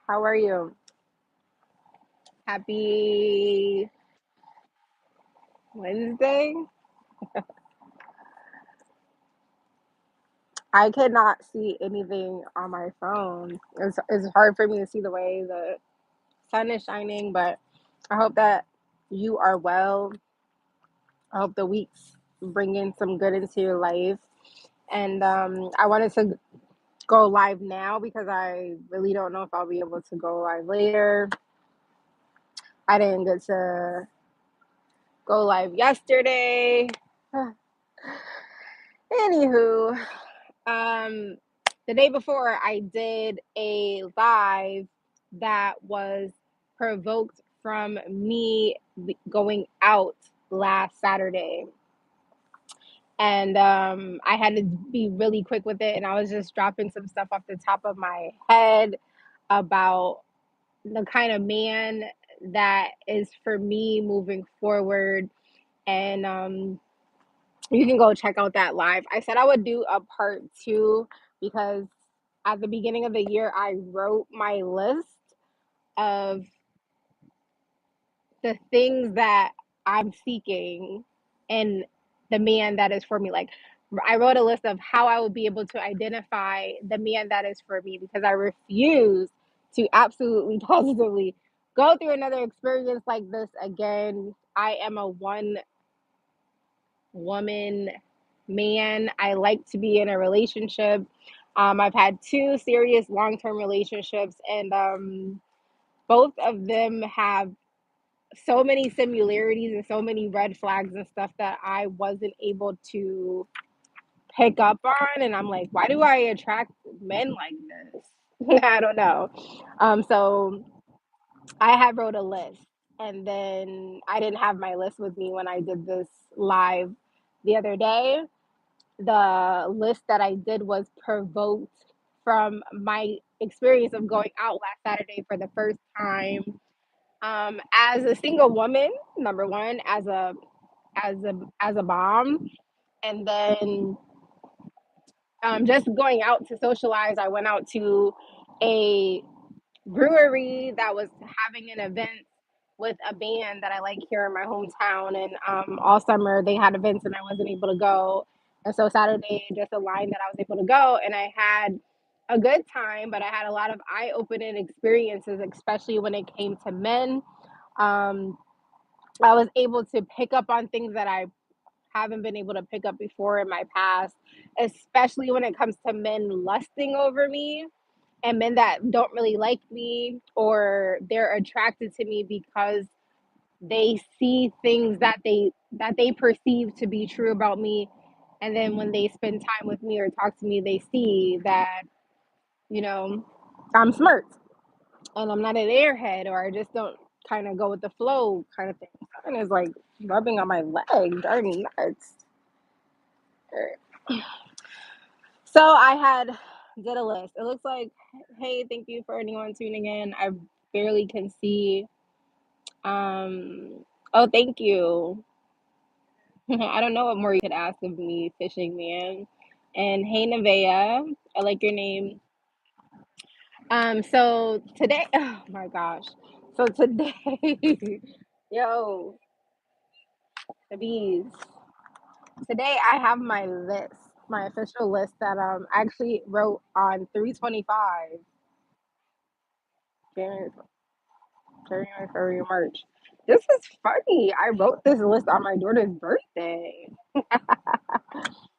How are you? Happy Wednesday? I cannot see anything on my phone. It's hard for me to see the way the sun is shining, but I hope that you are well. I hope the week's bringing some good into your life. And I wanted to go live now because I really don't know if I'll be able to go live later. I didn't get to go live yesterday. Anywho, Um, the day before, I did a live that was provoked from me going out last Saturday. And I had to be really quick with it. And I was just dropping some stuff off the top of my head about the kind of man that is for me moving forward. And you can go check out that live. I said I would do a part two because at the beginning of the year, I wrote my list of the things that I'm seeking in the man that is for me. Like, I wrote a list of how I would be able to identify the man that is for me because I refuse to absolutely positively go through another experience like this again. I am a one woman man. I like to be in a relationship. I've had two serious long term relationships, and both of them have so many similarities and so many red flags and stuff that I wasn't able to pick up on. And I'm like, why do I attract men like this? I don't know. So I had wrote a list, and then I didn't have my list with me when I did this live the other day. The list that I did was provoked from my experience of going out last Saturday for the first time as a single woman. Number one, as a mom, and then just going out to socialize. I went out to a brewery that was having an event with a band that I like here in my hometown. And all summer they had events and I wasn't able to go. And so Saturday just aligned that I was able to go. And I had a good time, but I had a lot of eye opening experiences, especially when it came to men. Um, I was able to pick up on things that I haven't been able to pick up before in my past, especially when it comes to men lusting over me and men that don't really like me or they're attracted to me because they see things that they perceive to be true about me, and then when they spend time with me or talk to me they see that you know I'm smart and I'm not an airhead, or I just don't kind of go with the flow kind of thing. And it's like rubbing on my leg, driving me nuts. So I had did a list. It looks like, hey, thank you for anyone tuning in. I barely can see. Oh, thank you. I don't know what more you could ask of me, fishing man. And hey, Nevaeh, I like your name. So today, oh my gosh. So today, yo, the bees. Today I have my list, my official list that I actually wrote on 325. January, January, February, March. This is funny. I wrote this list on my daughter's birthday.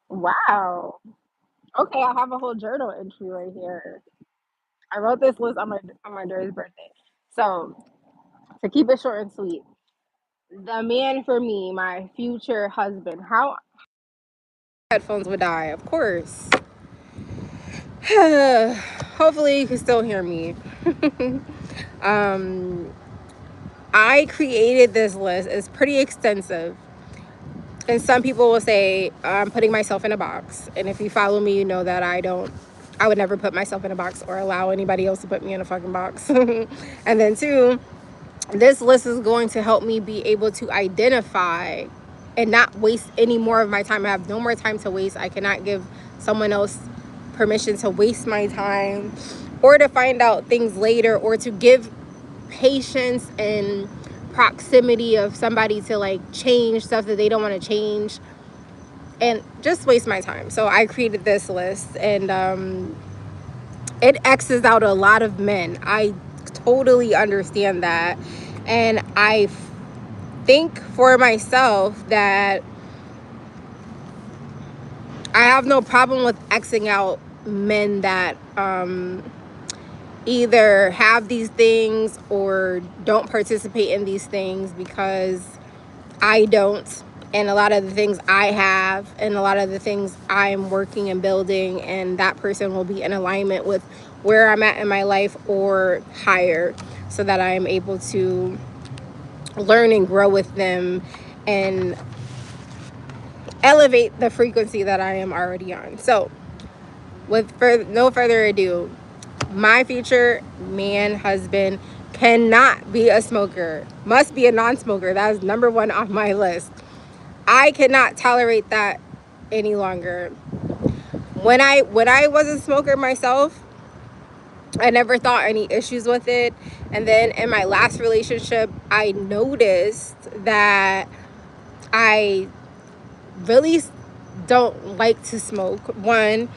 Wow. Okay, I have a whole journal entry right here. I wrote this list on my daughter's birthday. So to keep it short and sweet, the man for me, my future husband. How headphones would die, of course. Hopefully you can still hear me. um, I created this list. It's pretty extensive. And some people will say I'm putting myself in a box. And if you follow me, you know that I would never put myself in a box or allow anybody else to put me in a fucking box. And then two, this list is going to help me be able to identify and not waste any more of my time. I have no more time to waste. I cannot give someone else permission to waste my time or to find out things later, or to give patience and proximity of somebody to like change stuff that they don't want to change, and just waste my time. So I created this list, and it X's out a lot of men. I totally understand that. And I think for myself that I have no problem with Xing out men that either have these things or don't participate in these things, because I don't. And a lot of the things I have, and a lot of the things I'm working and building, and that person will be in alignment with where I'm at in my life or higher, so that I'm able to learn and grow with them and elevate the frequency that I am already on. So, with no further ado, my future man, husband, cannot be a smoker, must be a non-smoker. That is number one on my list. I cannot tolerate that any longer. When I was a smoker myself, I never thought any issues with it. And then in my last relationship, I noticed that I really don't like to smoke. One,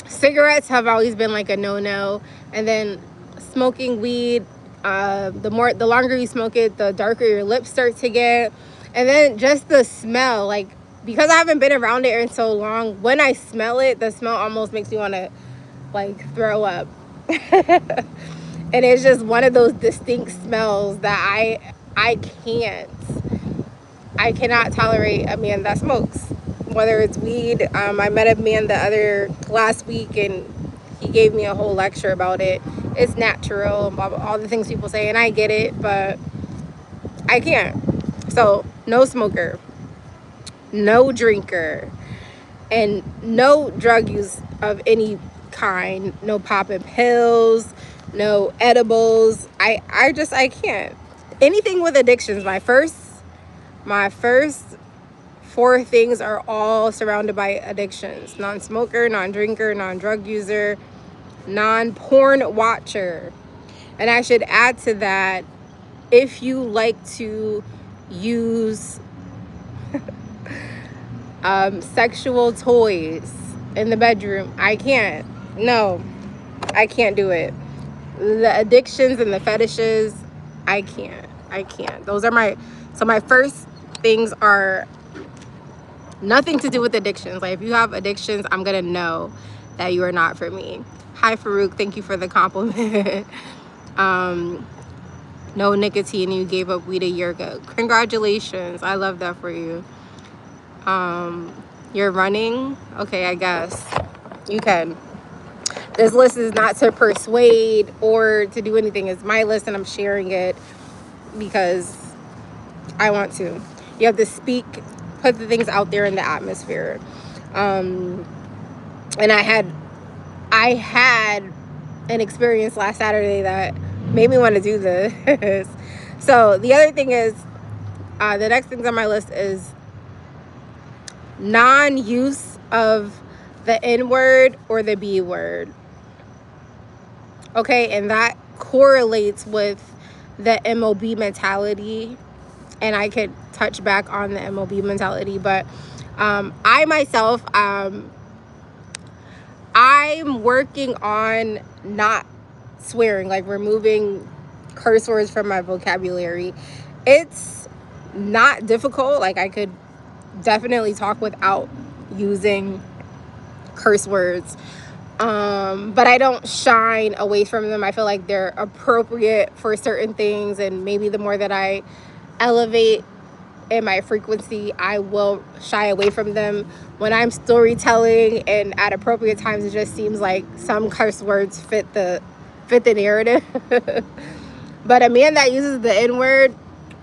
cigarettes have always been like a no-no. And then smoking weed, the longer you smoke it, the darker your lips start to get. And then just the smell, like, because I haven't been around it in so long, when I smell it, the smell almost makes me want to like throw up. And it's just one of those distinct smells that I cannot tolerate a man that smokes, whether it's weed. I met a man last week, and he gave me a whole lecture about it. It's natural and blah, blah, all the things people say, and I get it, but I can't. So no smoker, no drinker, and no drug use of any kind. No popping pills, no edibles. I can't. Anything with addictions. My first four things are all surrounded by addictions: non-smoker, non-drinker, non-drug user, non-porn watcher. And I should add to that, if you like to use sexual toys in the bedroom, I can't. No, I can't do it. The addictions and the fetishes, I can't. Those are my first things are nothing to do with addictions. Like, if you have addictions, I'm gonna know that you are not for me. Hi Farouk, thank you for the compliment. No nicotine, you gave up weed a year ago. Congratulations, I love that for you. You're running? Okay, I guess you can. This list is not to persuade or to do anything. It's my list, and I'm sharing it because I want to. You have to speak, put the things out there in the atmosphere. And I had an experience last Saturday that made me want to do this. So the other thing is, the next things on my list is non-use of the N word or the B word. Okay, and that correlates with the MOB mentality, and I could touch back on the MOB mentality, but I myself, I'm working on not swearing, like removing curse words from my vocabulary. It's not difficult. Like, I could definitely talk without using curse words, but I don't shine away from them. I feel like they're appropriate for certain things, and maybe the more that I elevate in my frequency, I will shy away from them. When I'm storytelling and at appropriate times, it just seems like some curse words fit the narrative. But a man that uses the N word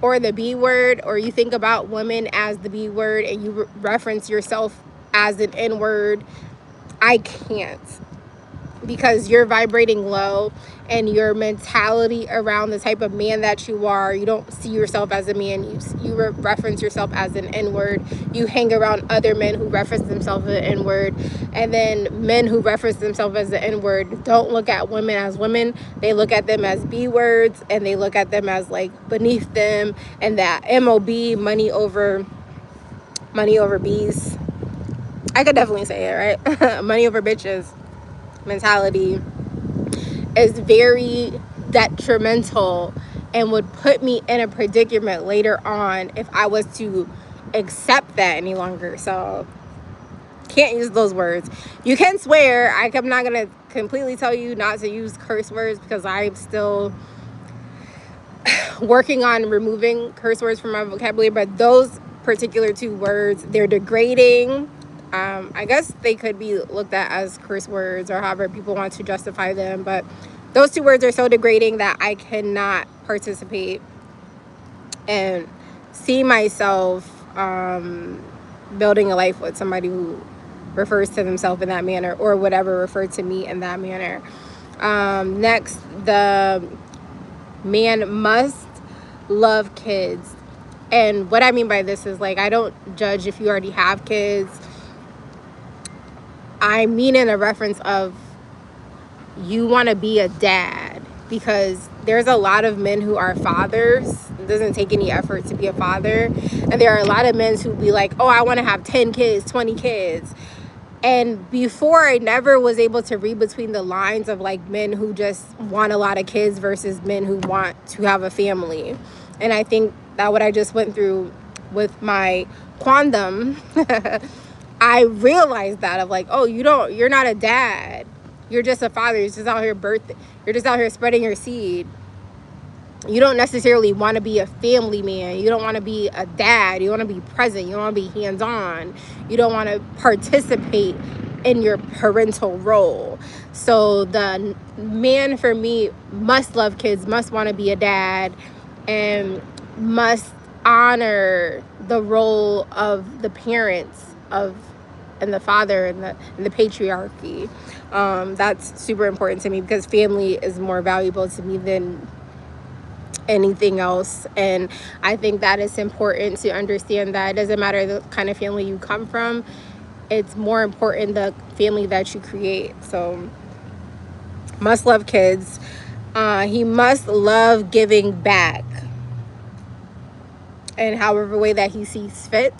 or the B word, or you think about women as the B word and you reference yourself as an N word, I can't. because you're vibrating low, and your mentality around the type of man that you are, you don't see yourself as a man. You reference yourself as an N-word. You hang around other men who reference themselves as an N-word, and then men who reference themselves as the N-word don't look at women as women. They look at them as B-words, and they look at them as like beneath them, and that MOB, money over bees. I could definitely say it, right? Money over bitches mentality is very detrimental and would put me in a predicament later on if I was to accept that any longer. So can't use those words. You can swear. I'm not going to completely tell you not to use curse words, because I'm still working on removing curse words from my vocabulary, but those particular two words, they're degrading. I guess they could be looked at as curse words, or however people want to justify them, but those two words are so degrading that I cannot participate and see myself building a life with somebody who refers to themselves in that manner, or whatever referred to me in that manner. Next, the man must love kids. And what I mean by this is, like, I don't judge if you already have kids. I mean in a reference of, you want to be a dad, because there's a lot of men who are fathers. It doesn't take any effort to be a father. And there are a lot of men who be like, oh, I want to have 10 kids, 20 kids. And before, I never was able to read between the lines of like men who just want a lot of kids versus men who want to have a family. And I think that what I just went through with my quantum, I realized that of like, oh, you're not a dad. You're just a father. You're just out here You're just out here spreading your seed. You don't necessarily want to be a family man. You don't want to be a dad. You want to be present. You don't want to be hands-on. You don't want to participate in your parental role. So the man for me must love kids, must want to be a dad, and must honor the role of the parents and the father and the patriarchy. That's super important to me, because family is more valuable to me than anything else. And I think that it's important to understand that it doesn't matter the kind of family you come from, it's more important the family that you create. So must love kids. He must love giving back in however way that he sees fit,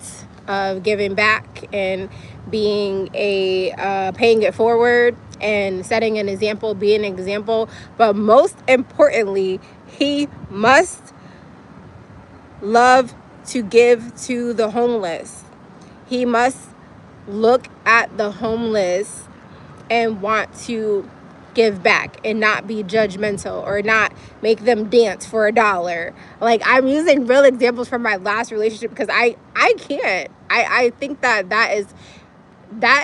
of giving back and being paying it forward and setting an example, being an example. But most importantly, he must love to give to the homeless. He must look at the homeless and want to give back and not be judgmental, or not make them dance for $1. Like, I'm using real examples from my last relationship, because I can't. I think that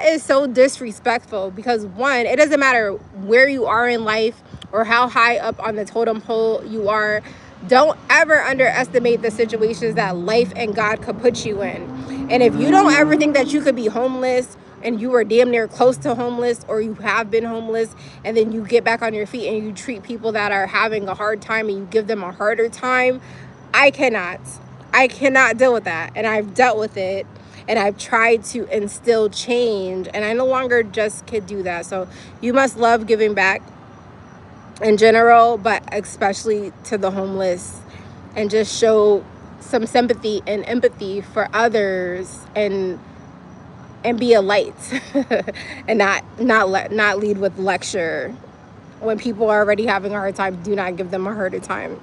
is so disrespectful, because one, it doesn't matter where you are in life or how high up on the totem pole you are. Don't ever underestimate the situations that life and God could put you in. And if you don't ever think that you could be homeless, and you are damn near close to homeless, or you have been homeless, and then you get back on your feet and you treat people that are having a hard time and you give them a harder time, I cannot deal with that. And I've dealt with it, and I've tried to instill change, and I no longer just could do that. So you must love giving back in general, but especially to the homeless, and just show some sympathy and empathy for others, and be a light, and not lead with lecture. When people are already having a hard time, do not give them a harder time.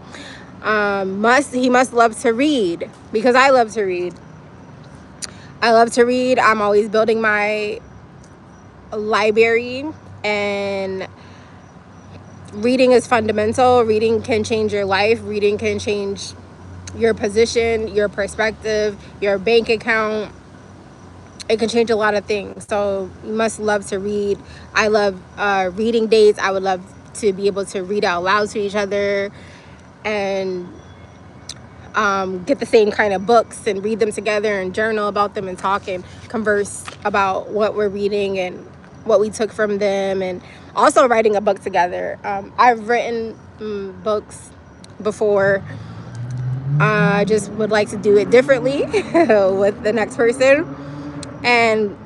He must love to read, because I love to read. I'm always building my library, and reading is fundamental. Reading can change your life. Reading can change your position, your perspective, your bank account. It can change a lot of things. So you must love to read. I love reading dates. I would love to be able to read out loud to each other, and get the same kind of books and read them together, and journal about them, and talk and converse about what we're reading and what we took from them, and also writing a book together. I've written books before. I just would like to do it differently with the next person. And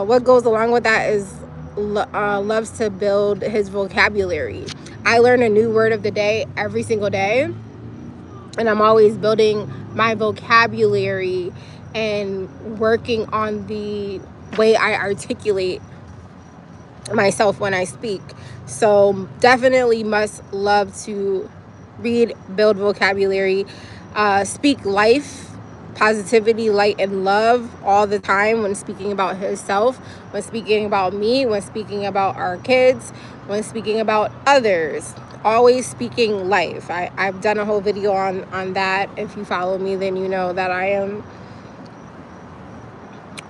what goes along with that is loves to build his vocabulary. I learn a new word of the day every single day, and I'm always building my vocabulary and working on the way I articulate myself when I speak. So definitely must love to read, build vocabulary, speak life, positivity, light, and love all the time when speaking about himself, when speaking about me, when speaking about our kids, when speaking about others. Always speaking life. I've done a whole video on that. If you follow me, then you know that I am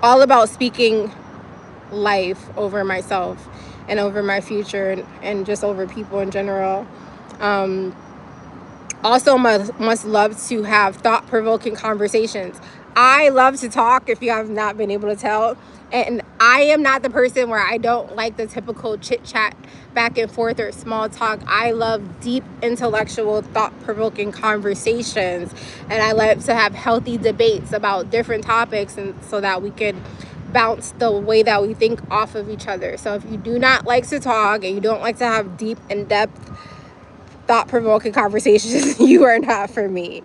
all about speaking life over myself and over my future, and just over people in general. Also must love to have thought-provoking conversations. I love to talk, if you have not been able to tell, and I am not the person where I don't like the typical chit chat back and forth or small talk. I love deep intellectual thought-provoking conversations, and I love to have healthy debates about different topics, and so that we could bounce the way that we think off of each other. So if you do not like to talk and you don't like to have deep, in-depth, thought-provoking conversations, you are not for me.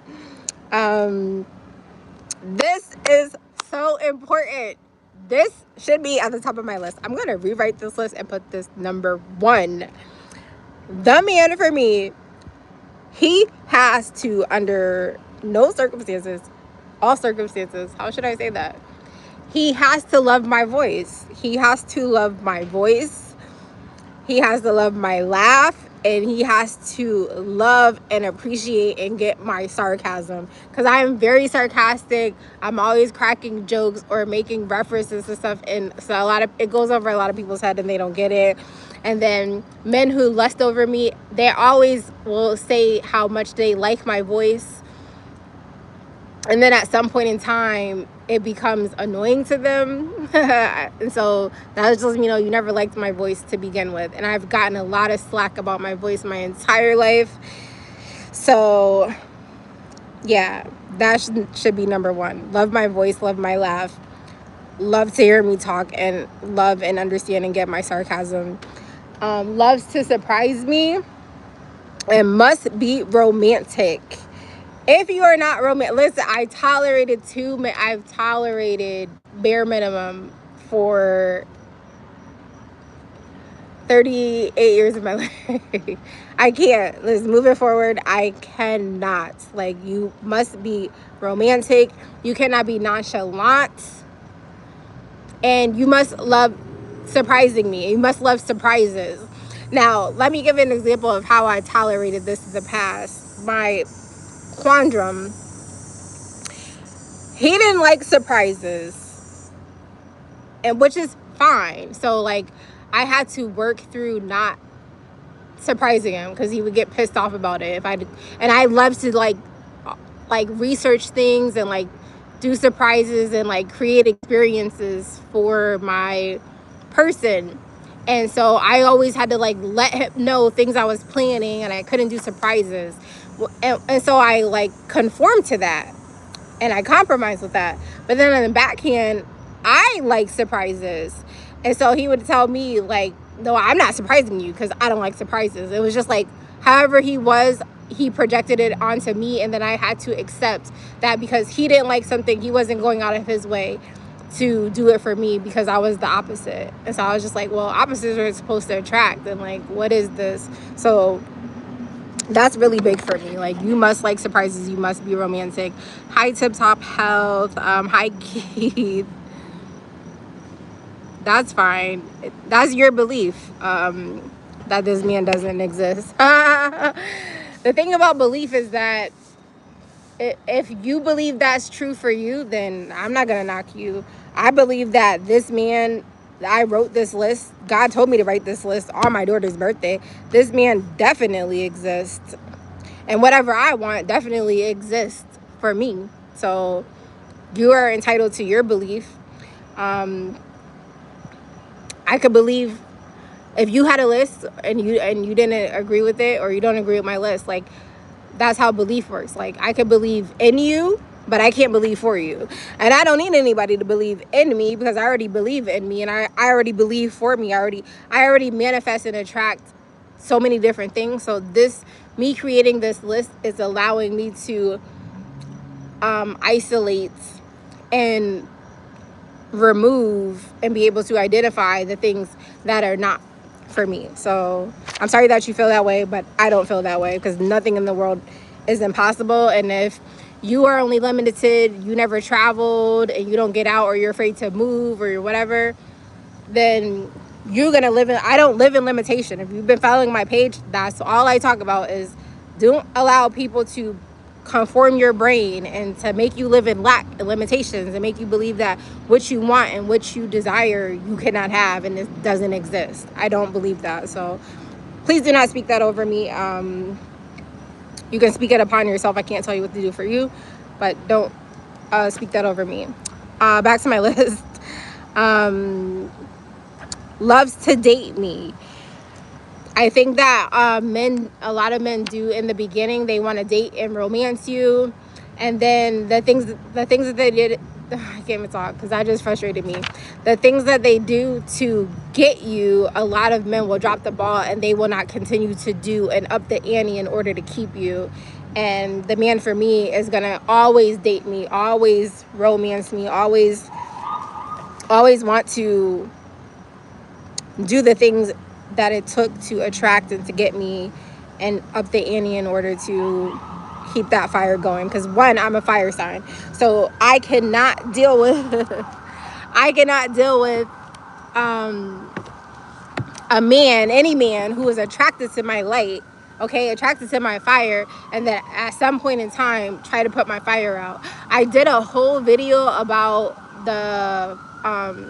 This is so important. This should be at the top of my list. I'm going to rewrite this list and put this number 1. The man for me, he has to, under no circumstances, all circumstances, how should I say that? He has to love my voice. He has to love my voice. He has to love my laugh, and he has to love and appreciate and get my sarcasm, because I am very sarcastic. I'm always cracking jokes or making references to stuff, and so it goes over a lot of people's head and they don't get it. And then men who lust over me, they always will say how much they like my voice, and then at some point in time it becomes annoying to them. And so that just lets me know you never liked my voice to begin with, and I've gotten a lot of slack about my voice my entire life. So yeah, that should be number 1. Love my voice, love my laugh, love to hear me talk, and love and understand and get my sarcasm. Loves to surprise me, and must be romantic. If you are not romantic, listen, I've tolerated bare minimum for 38 years of my life. I can't. Listen, moving forward, I cannot. Like, you must be romantic. You cannot be nonchalant. And you must love surprising me. You must love surprises. Now, let me give an example of how I tolerated this in the past. My quandrum: he didn't like surprises, and which is fine. So like, I had to work through not surprising him, because he would get pissed off about it if I love to like research things and like do surprises and like create experiences for my person. And so I always had to like let him know things I was planning, and I couldn't do surprises. And so I like conformed to that, and I compromised with that. But then on the backhand, I like surprises. And so he would tell me like, no, I'm not surprising you because I don't like surprises. It was just like, however he projected it onto me, and then I had to accept that because he didn't like something, he wasn't going out of his way to do it for me because I was the opposite. And so I was just like, well, opposites are supposed to attract, and like, what is this? So that's really big for me. Like, you must like surprises. You must be romantic. Hi, Tip Top Health. Hi, Keith. That's fine. That's your belief, that this man doesn't exist. The thing about belief is that if you believe that's true for you, then I'm not gonna knock you. I believe that this man, I wrote this list. God told me to write this list on my daughter's birthday. This man definitely exists, and whatever I want definitely exists for me. So you are entitled to your belief. I could believe If you had a list and you didn't agree with it, or you don't agree with my list, like, that's how belief works. Like, I can believe in you, but I can't believe for you. And I don't need anybody to believe in me, because I already believe in me, and I already believe for me. I already manifest and attract so many different things. So me creating this list is allowing me to isolate and remove and be able to identify the things that are not for me. So I'm sorry that you feel that way, but I don't feel that way, because nothing in the world is impossible. And if you are only limited, you never traveled, and you don't get out, or you're afraid to move, or whatever, then you're gonna live in, I don't live in limitation. If you've been following my page, that's all I talk about, is don't allow people to conform your brain and to make you live in lack and limitations, and make you believe that what you want and what you desire you cannot have, and it doesn't exist. I don't believe that. So please do not speak that over me. You can speak it upon yourself. I can't tell you what to do for you, but don't speak that over me. Back to my list. Loves to date me. I think that a lot of men do in the beginning. They want to date and romance you, and then the things that they did, I can't even talk because that just frustrated me. The things that they do to get you, a lot of men will drop the ball, and they will not continue to do and up the ante in order to keep you. And the man for me is gonna always date me, always romance me, always want to do the things that it took to attract and to get me and up the ante in order to keep that fire going. Because one, I'm a fire sign, so I cannot deal with any man who is attracted to my light, okay, attracted to my fire, and that at some point in time try to put my fire out. I did a whole video about the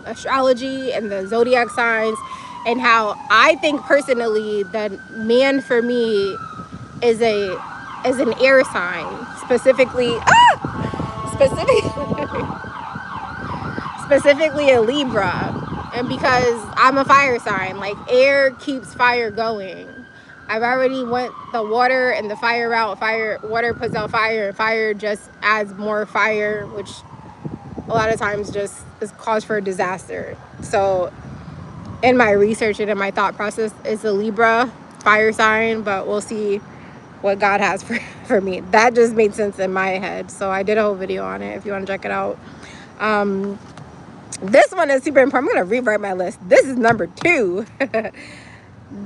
astrology and the zodiac signs, and how I think personally that man for me is an air sign, specifically a Libra. And because I'm a fire sign, like, air keeps fire going. I've already went the water and the fire out. Water puts out fire, and fire just adds more fire, which a lot of times just is cause for a disaster. So in my research and in my thought process, it's a Libra fire sign, but we'll see what God has for me. That just made sense in my head. So I did a whole video on it if you want to check it out. This one is super important. I'm going to rewrite my list. This is number 2.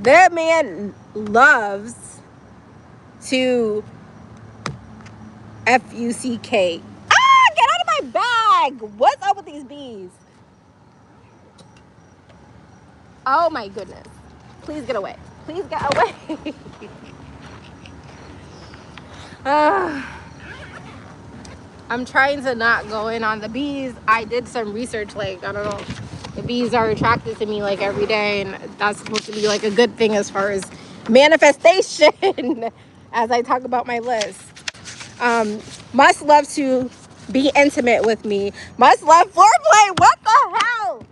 That man loves to F-U-C-K. Get out of my bag. What's up with these bees? Oh my goodness. Please get away. Please get away. I'm trying to not go in on the bees. I did some research, like, I don't know, the bees are attracted to me like every day, and that's supposed to be like a good thing as far as manifestation as I talk about my list. Must love to be intimate with me. Must love foreplay. What the hell?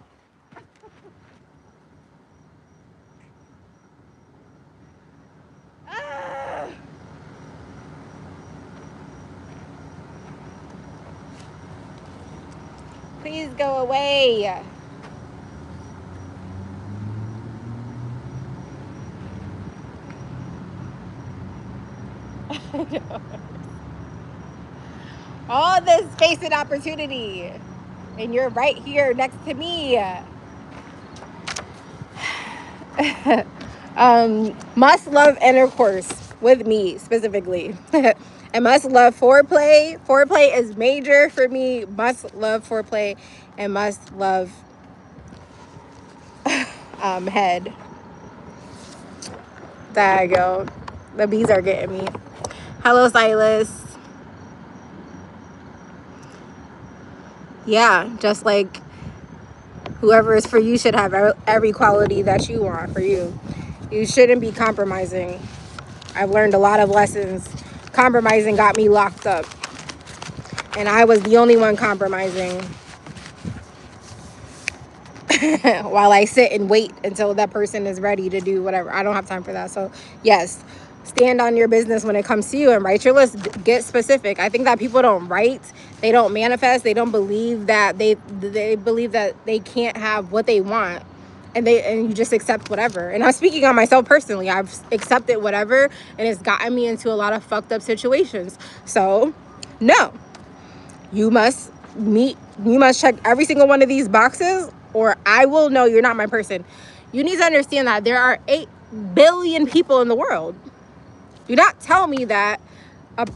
Please go away. All this space and opportunity, and you're right here next to me. Must love intercourse with me specifically. And must love foreplay. Foreplay is major for me. Must love foreplay, and must love head. There you go. The bees are getting me. Hello, Silas. Yeah, just like whoever is for you should have every quality that you want for you. You shouldn't be compromising. I've learned a lot of lessons. Compromising got me locked up, and I was the only one compromising. while I sit and wait until that person is ready to do whatever. I don't have time for that. So yes, stand on your business when it comes to you and write your list. Get specific. I think that people don't write, they don't manifest, they don't believe that they believe that they can't have what they want, and you just accept whatever. And I'm speaking on myself personally. I've accepted whatever, and it's gotten me into a lot of fucked up situations. So no, you must check every single one of these boxes, or I will know you're not my person. You need to understand that there are 8 billion people in the world. Do not tell me that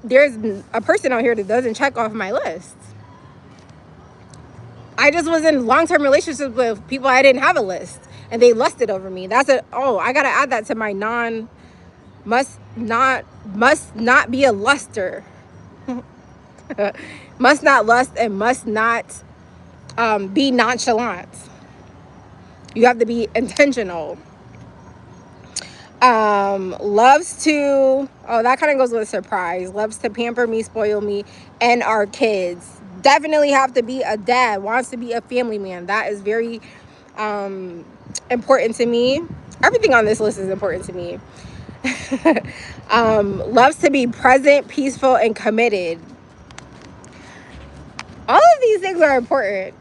there's a person out here that doesn't check off my list. I just was in long-term relationships with people I didn't have a list, and they lusted over me. I gotta add that to my must not be a luster. Must not lust and must not be nonchalant. You have to be intentional. Loves to, that kind of goes with surprise. Loves to pamper me, spoil me, and our kids. Definitely have to be a dad. Wants to be a family man. That is very important to me. Everything on this list is important to me. Loves to be present, peaceful, and committed. All of these things are important.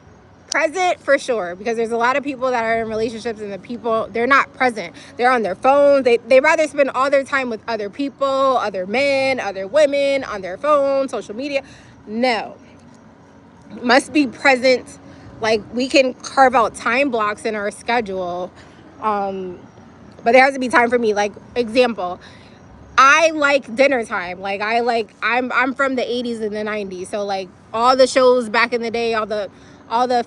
Present for sure, because there's a lot of people that are in relationships and the people, they're not present. They're on their phones. They rather spend all their time with other people, other men, other women, on their phone, social media. No. Must be present. Like, we can carve out time blocks in our schedule. But there has to be time for me. Like, example, I like dinner time. Like, I'm from the 80s and the 90s. So like all the shows back in the day, all the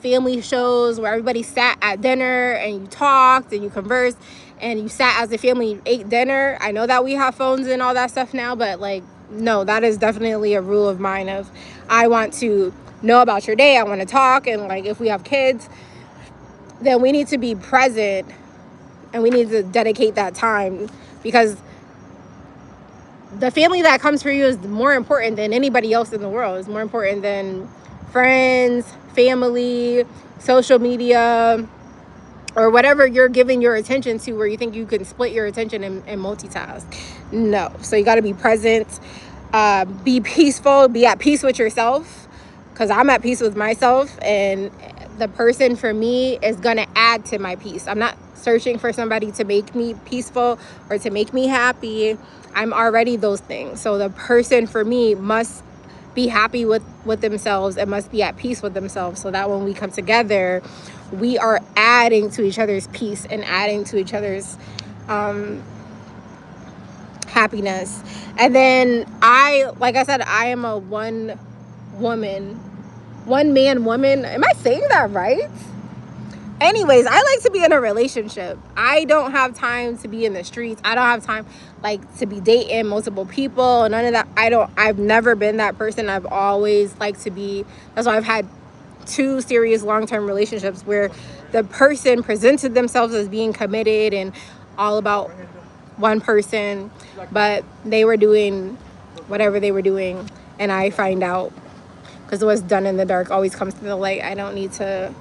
family shows where everybody sat at dinner and you talked and you conversed and you sat as a family, you ate dinner. I know that we have phones and all that stuff now, but like, no, that is definitely a rule of mine of, I want to know about your day. I want to talk. And like, if we have kids, then we need to be present and we need to dedicate that time, because the family that comes for you is more important than anybody else in the world. It's more important than friends, family, social media, or whatever you're giving your attention to, where you think you can split your attention and multitask. No. So you got to be present, be peaceful, be at peace with yourself, because I'm at peace with myself, and the person for me is going to add to my peace. I'm not searching for somebody to make me peaceful or to make me happy. I'm already those things. So the person for me must be happy with themselves and must be at peace with themselves, so that when we come together, we are adding to each other's peace and adding to each other's happiness. And then like I said, I am a one man woman. Am I saying that right? Anyways, I like to be in a relationship. I don't have time to be in the streets. I don't have time like to be dating multiple people. None of that. I've never been that person. I've always liked to be. That's why I've had 2 serious long-term relationships where the person presented themselves as being committed and all about one person, but they were doing whatever they were doing, and I find out, because what's done in the dark always comes to the light. I don't need to.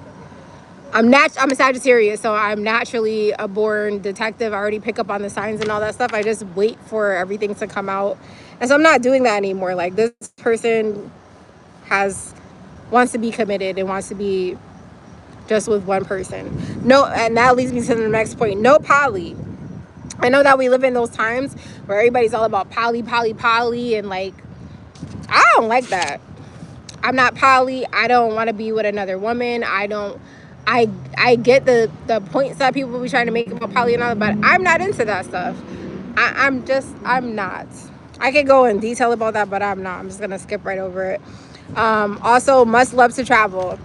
I'm a Sagittarius, so I'm naturally a born detective. I already pick up on the signs and all that stuff. I just wait for everything to come out. And so I'm not doing that anymore. Like, this person wants to be committed and wants to be just with one person. No, and that leads me to the next point. No poly. I know that we live in those times where everybody's all about poly, and like, I don't like that. I'm not poly. I don't want to be with another woman. I get the points that people be trying to make about poly and all, but I'm not into that stuff. I'm not. I could go in detail about that, but I'm not. I'm just gonna skip right over it. Also, must love to travel.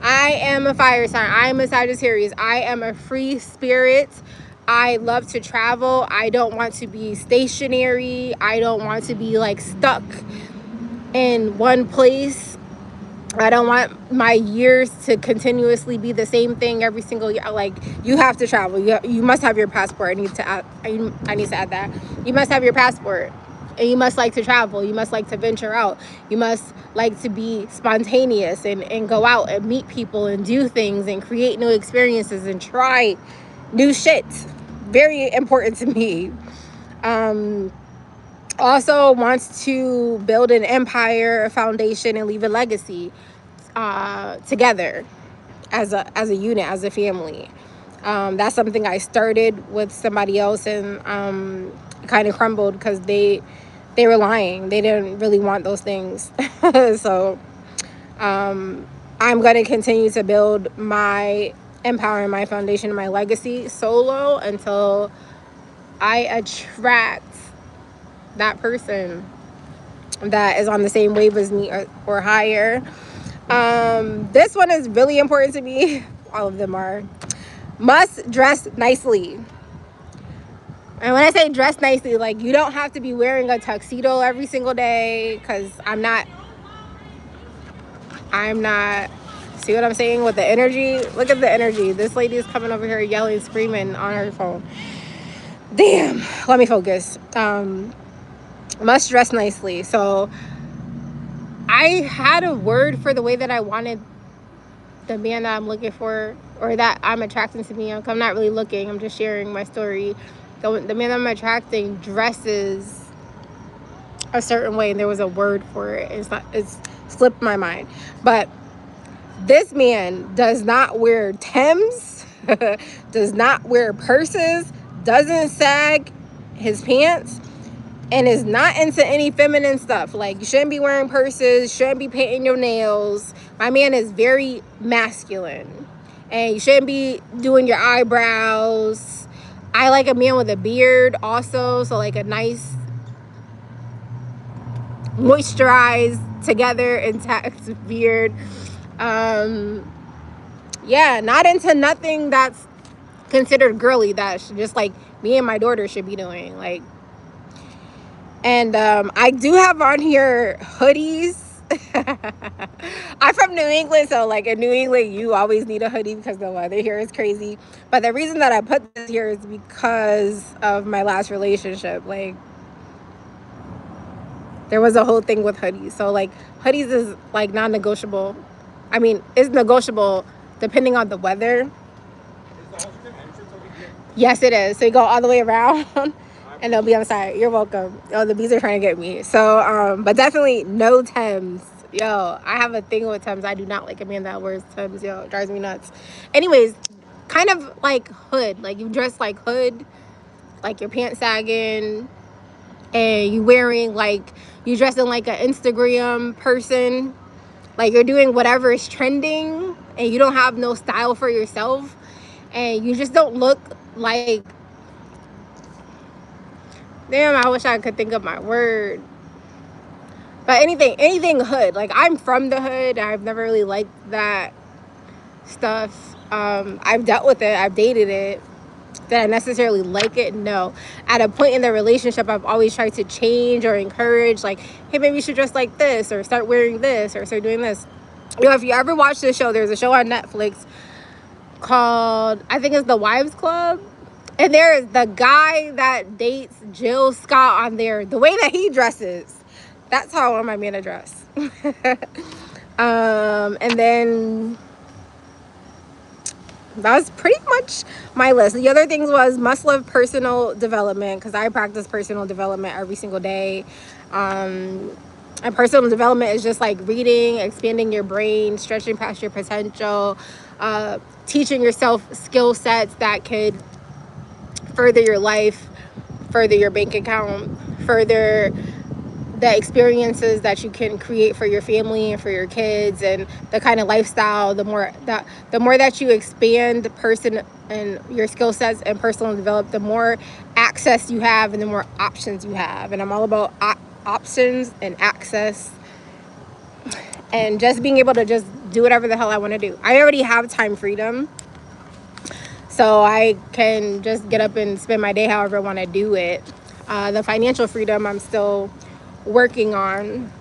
I am a fire sign. I am a Sagittarius. I am a free spirit. I love to travel. I don't want to be stationary. I don't want to be like stuck in one place. I don't want my years to continuously be the same thing every single year. Like, you have to travel. You must have your passport. I need to add that. You must have your passport. And you must like to travel. You must like to venture out. You must like to be spontaneous and go out and meet people and do things and create new experiences and try new shit. Very important to me. Also wants to build an empire, a foundation, and leave a legacy together as a unit, as a family. That's something I started with somebody else, and kind of crumbled because they were lying. They didn't really want those things. So I'm going to continue to build my empire and my foundation and my legacy solo until I attract that person that is on the same wave as me, or higher. This one is really important to me. All of them are. Must dress nicely. And when I say dress nicely, like, you don't have to be wearing a tuxedo every single day, because I'm not. See what I'm saying with the energy? Look at the energy. This lady is coming over here yelling, screaming on her phone. Damn. Let me focus. Must dress nicely. So I had a word for the way that I wanted the man that I'm looking for, or that I'm attracting to me. I'm not really looking. I'm just sharing my story. The man I'm attracting dresses a certain way, and there was a word for it. It's slipped my mind. But this man does not wear Timbs, does not wear purses, doesn't sag his pants, and is not into any feminine stuff. Like, you shouldn't be wearing purses, shouldn't be painting your nails. My man is very masculine, and you shouldn't be doing your eyebrows. I like a man with a beard also, so like a nice moisturized, together, intact beard. Yeah, not into nothing that's considered girly, that just like me and my daughter should be doing. Like, and I do have on here hoodies. I'm from New England, so like in New England, you always need a hoodie because the weather here is crazy. But the reason that I put this here is because of my last relationship. Like, there was a whole thing with hoodies. So like, hoodies is like non-negotiable. I mean, it's negotiable depending on the weather. Yes, it is. So you go all the way around and they'll be on the side. You're welcome. Oh, the bees are trying to get me. So, but definitely no Timbs. Yo, I have a thing with Timbs. I do not like a man that wears Timbs. Yo, it drives me nuts. Anyways, kind of like hood. Like, you dress like hood, like your pants sagging, and you wearing like, you dressing like an Instagram person. Like, you're doing whatever is trending, and you don't have no style for yourself, and you just don't look like, damn, I wish I could think of my word. But anything hood. Like, I'm from the hood. I've never really liked that stuff. I've dealt with it. I've dated it. Did I necessarily like it? No. At a point in the relationship, I've always tried to change or encourage, like, hey, maybe you should dress like this, or start wearing this, or start doing this. You know, if you ever watch this show, there's a show on Netflix called, I think it's The Wives Club. And there is the guy that dates Jill Scott on there. The way that he dresses, that's how I want my man to dress. And then that was pretty much my list. The other things was must love personal development, because I practice personal development every single day. And personal development is just like reading, expanding your brain, stretching past your potential, teaching yourself skill sets that could further your life, further your bank account, further the experiences that you can create for your family and for your kids, and the kind of lifestyle. The more that you expand the person and your skill sets and personal develop, the more access you have and the more options you have. And I'm all about options and access, and just being able to just do whatever the hell I want to do. I already have time freedom, so I can just get up and spend my day however I want to do it. The financial freedom I'm still working on.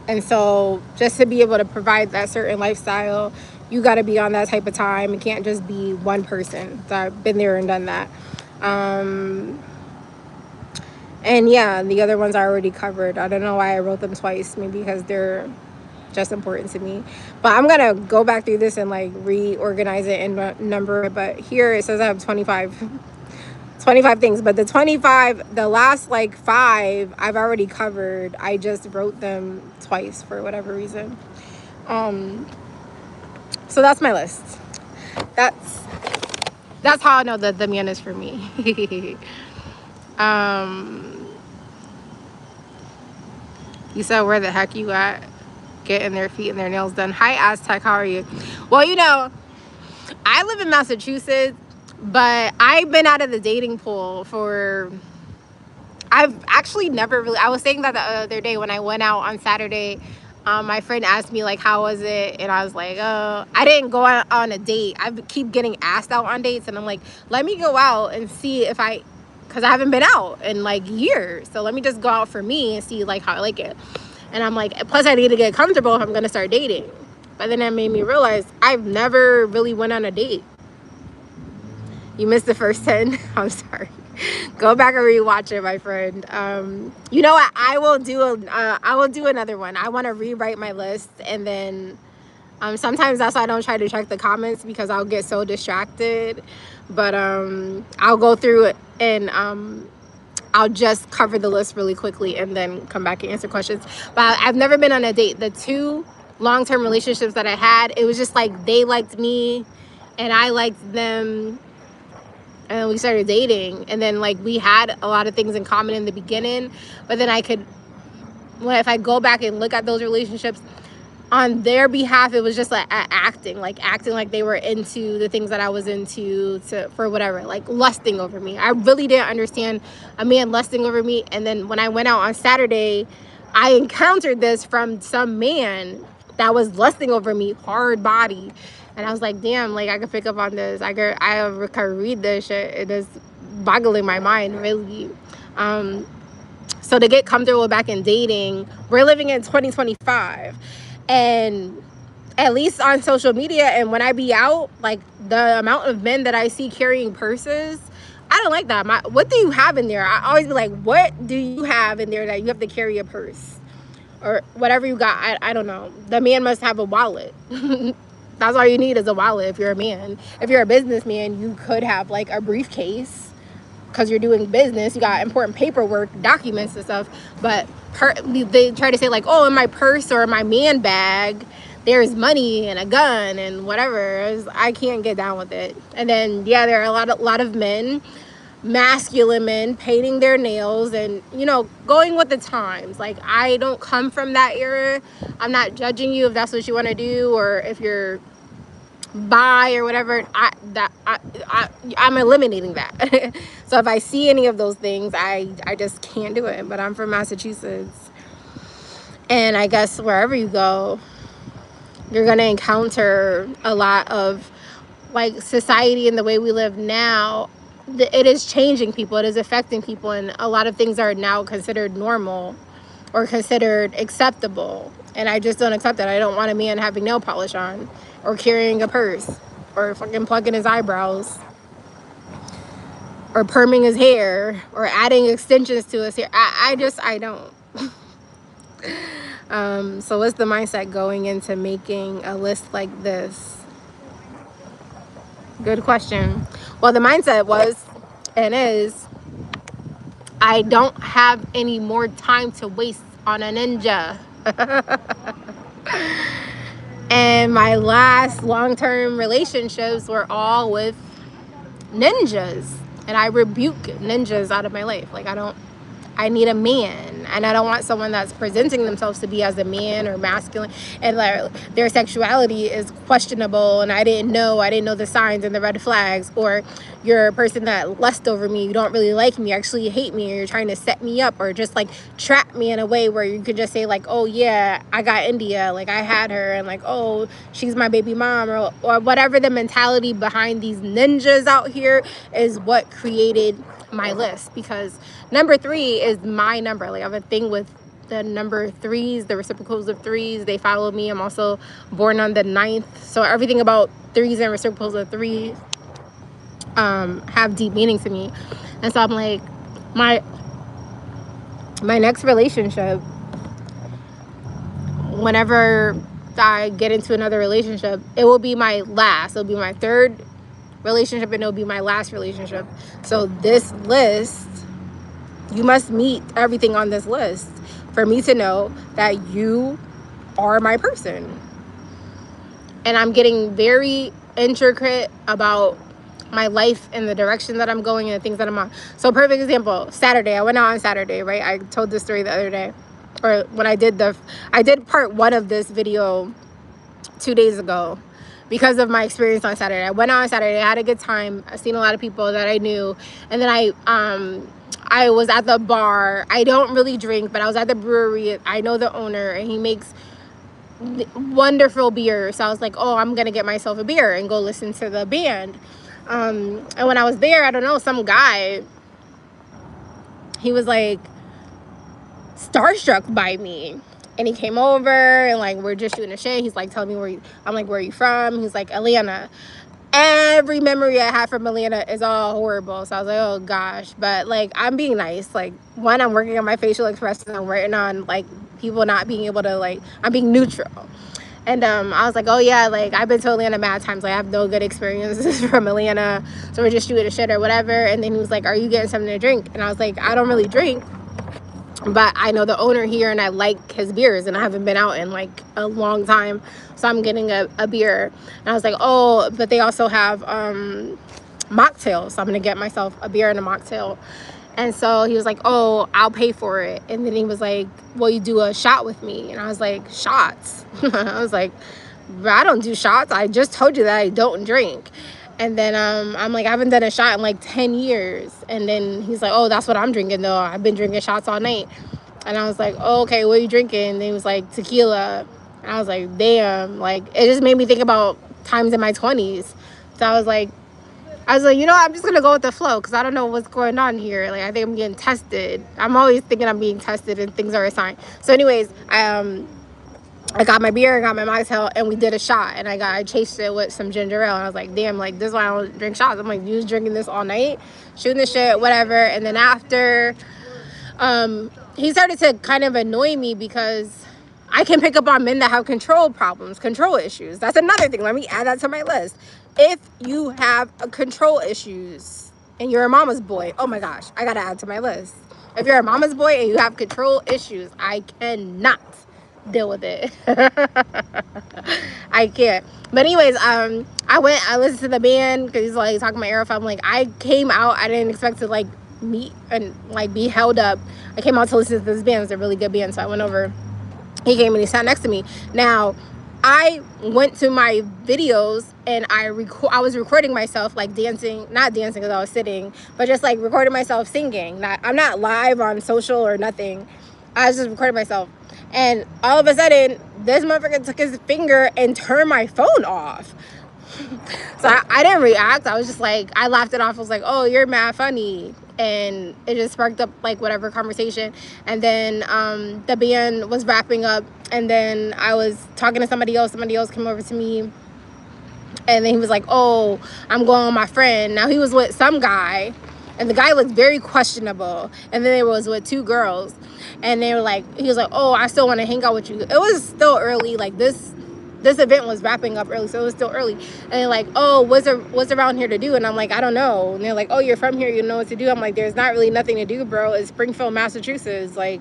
And so just to be able to provide that certain lifestyle, you got to be on that type of time. It can't just be one person. So I've been there and done that. And yeah, the other ones I already covered. I don't know why I wrote them twice. Maybe because they're just important to me. But I'm gonna go back through this and like reorganize it and number it. But here it says I have 25 things, but the last like 5 I've already covered. I just wrote them twice for whatever reason. So that's my list. That's how I know that the man is for me. You said where the heck you at? Getting their feet and their nails done. Hi Aztec, how are you? Well, I live in Massachusetts, but I've been out of the dating pool for, I've actually never really, I was saying that the other day when I went out on Saturday. My friend asked me like, how was it? And I was like, I didn't go on a date. I keep getting asked out on dates, and I'm like, let me go out and see if because I haven't been out in like years. So let me just go out for me and see like how I like it. And I'm like, plus I need to get comfortable if I'm going to start dating. But then that made me realize I've never really went on a date. You missed the first 10. I'm sorry. Go back and rewatch it, my friend. You know what? I will do another one. I want to rewrite my list, and then sometimes that's why I don't try to check the comments, because I'll get so distracted. But I'll go through it, and I'll just cover the list really quickly and then come back and answer questions. But I've never been on a date. The 2 long-term relationships that I had, it was just like they liked me and I liked them, and we started dating. And then like we had a lot of things in common in the beginning, but then if I go back and look at those relationships on their behalf, it was just like acting like they were into the things that I was into, for whatever, like lusting over me. I really didn't understand a man lusting over me. And then when I went out on Saturday, I encountered this from some man that was lusting over me, hard body. And I was like, damn, like I could pick up on this. I could read this shit. It is boggling my mind, really. So to get comfortable back in dating, we're living in 2025. And at least on social media and when I be out, like the amount of men that I see carrying purses, I don't like that. What do you have in there? I always be like, what do you have in there that you have to carry a purse? Or whatever you got, I don't know. The man must have a wallet. That's all you need is a wallet if you're a man. If you're a businessman, you could have like a briefcase because you're doing business. You got important paperwork, documents and stuff. But they try to say like, oh, in my purse or in my man bag, there's money and a gun and whatever. I can't get down with it. And then, yeah, there are a lot of men, masculine men, painting their nails and, going with the times. Like, I don't come from that era. I'm not judging you if that's what you want to do, or if you're bi or whatever. I'm eliminating that. So if I see any of those things, I just can't do it. But I'm from Massachusetts, and I guess wherever you go, you're gonna encounter a lot of like society and the way we live now. It is changing people, it is affecting people, and a lot of things are now considered normal or considered acceptable, and I just don't accept it. I don't want a man having nail polish on or carrying a purse or fucking plugging his eyebrows or perming his hair or adding extensions to his hair. I don't. So what's the mindset going into making a list like this? Good question. Well, the mindset was and is, I don't have any more time to waste on a ninja. And my last long-term relationships were all with ninjas, and I rebuke ninjas out of my life. Like, I need a man, and I don't want someone that's presenting themselves to be as a man or masculine, and their sexuality is questionable, and I didn't know the signs and the red flags, or you're a person that lust over me, you don't really like me, you actually hate me, or you're trying to set me up, or just like trap me in a way where you could just say like, oh yeah, I got India, like I had her, and like, oh, she's my baby mom, or whatever. The mentality behind these ninjas out here is what created my list, because number 3 is my number. Like, I have a thing with the number 3s, the reciprocals of 3s. They follow me. I'm also born on the 9th, so everything about 3s and reciprocals of 3s have deep meaning to me. And so I'm like, my next relationship, whenever I get into another relationship, it will be my last. It'll be my third relationship and it'll be my last relationship. So this list, you must meet everything on this list for me to know that you are my person. And I'm getting very intricate about my life and the direction that I'm going and the things that I'm on. So perfect example, Saturday. I went out on Saturday, right? I told this story the other day. Or when I did part 1 of this video 2 days ago because of my experience on Saturday. I went out on Saturday. I had a good time. I seen a lot of people that I knew. And then I was at the bar. I don't really drink, but I was at the brewery. I know the owner and he makes wonderful beer. So I was like, oh, I'm gonna get myself a beer and go listen to the band. And when I was there, I don't know, some guy, he was like starstruck by me. And he came over and like we're just shooting a shit. He's like telling me I'm like, where are you from? He's like, Atlanta. Every memory I have from Atlanta is all horrible. So I was like, oh gosh. But like, I'm being nice. Like, one, I'm working on my facial expressions. I'm working on like people not being able to like, I'm being neutral. And I was like, oh yeah, like I've been to Atlanta mad times. Like I have no good experiences from Atlanta. So we're just shooting a shit or whatever. And then he was like, are you getting something to drink? And I was like, I don't really drink, but I know the owner here and I like his beers and I haven't been out in like a long time, so I'm getting a beer. And I was like, oh, but they also have mocktails, so I'm gonna get myself a beer and a mocktail. And so he was like, oh, I'll pay for it. And then he was like, will you do a shot with me? And I was like, shots? I was like, I don't do shots. I just told you that I don't drink. And then I'm like, I haven't done a shot in like 10 years. And then he's like, oh, that's what I'm drinking though. I've been drinking shots all night. And I was like, oh, okay, what are you drinking? And he was like, tequila. And I was like, damn. Like, it just made me think about times in my 20s. So I was like, you know, I'm just going to go with the flow because I don't know what's going on here. Like, I think I'm getting tested. I'm always thinking I'm being tested and things are a sign. So anyways, I got my beer, I got my mocktail, and we did a shot. And I chased it with some ginger ale. And I was like, damn, like, this is why I don't drink shots. I'm like, you was drinking this all night, shooting the shit, whatever. And then after, he started to kind of annoy me because I can pick up on men that have control problems, control issues. That's another thing. Let me add that to my list. If you have control issues and you're a mama's boy, oh my gosh, I gotta add to my list. If you're a mama's boy and you have control issues, I cannot deal with it. I can't. But anyways, I listened to the band because he's like talking about Aeroflot. I'm like, I came out, I didn't expect to like meet and like be held up. I came out to listen to this band. It's a really good band, so I went over. He came and he sat next to me. Now, I went to my videos and I was recording myself like dancing, not dancing because I was sitting, but just like recording myself singing. I'm not live on social or nothing. I was just recording myself. And all of a sudden, this motherfucker took his finger and turned my phone off. So I didn't react. I was just like, I laughed it off. I was like, oh, you're mad funny. And it just sparked up like whatever conversation. And then the band was wrapping up. And then I was talking to somebody else. Somebody else came over to me. And then he was like, oh, I'm going with my friend. Now he was with some guy. And the guy looked very questionable. And then they was with 2 girls. And they were like, he was like, oh, I still want to hang out with you. It was still early. Like this event was wrapping up early, so it was still early. And they're like, oh, what's around here to do? And I'm like, I don't know. And they're like, oh, you're from here, you know what to do. I'm like, there's not really nothing to do, bro. It's Springfield, Massachusetts. Like,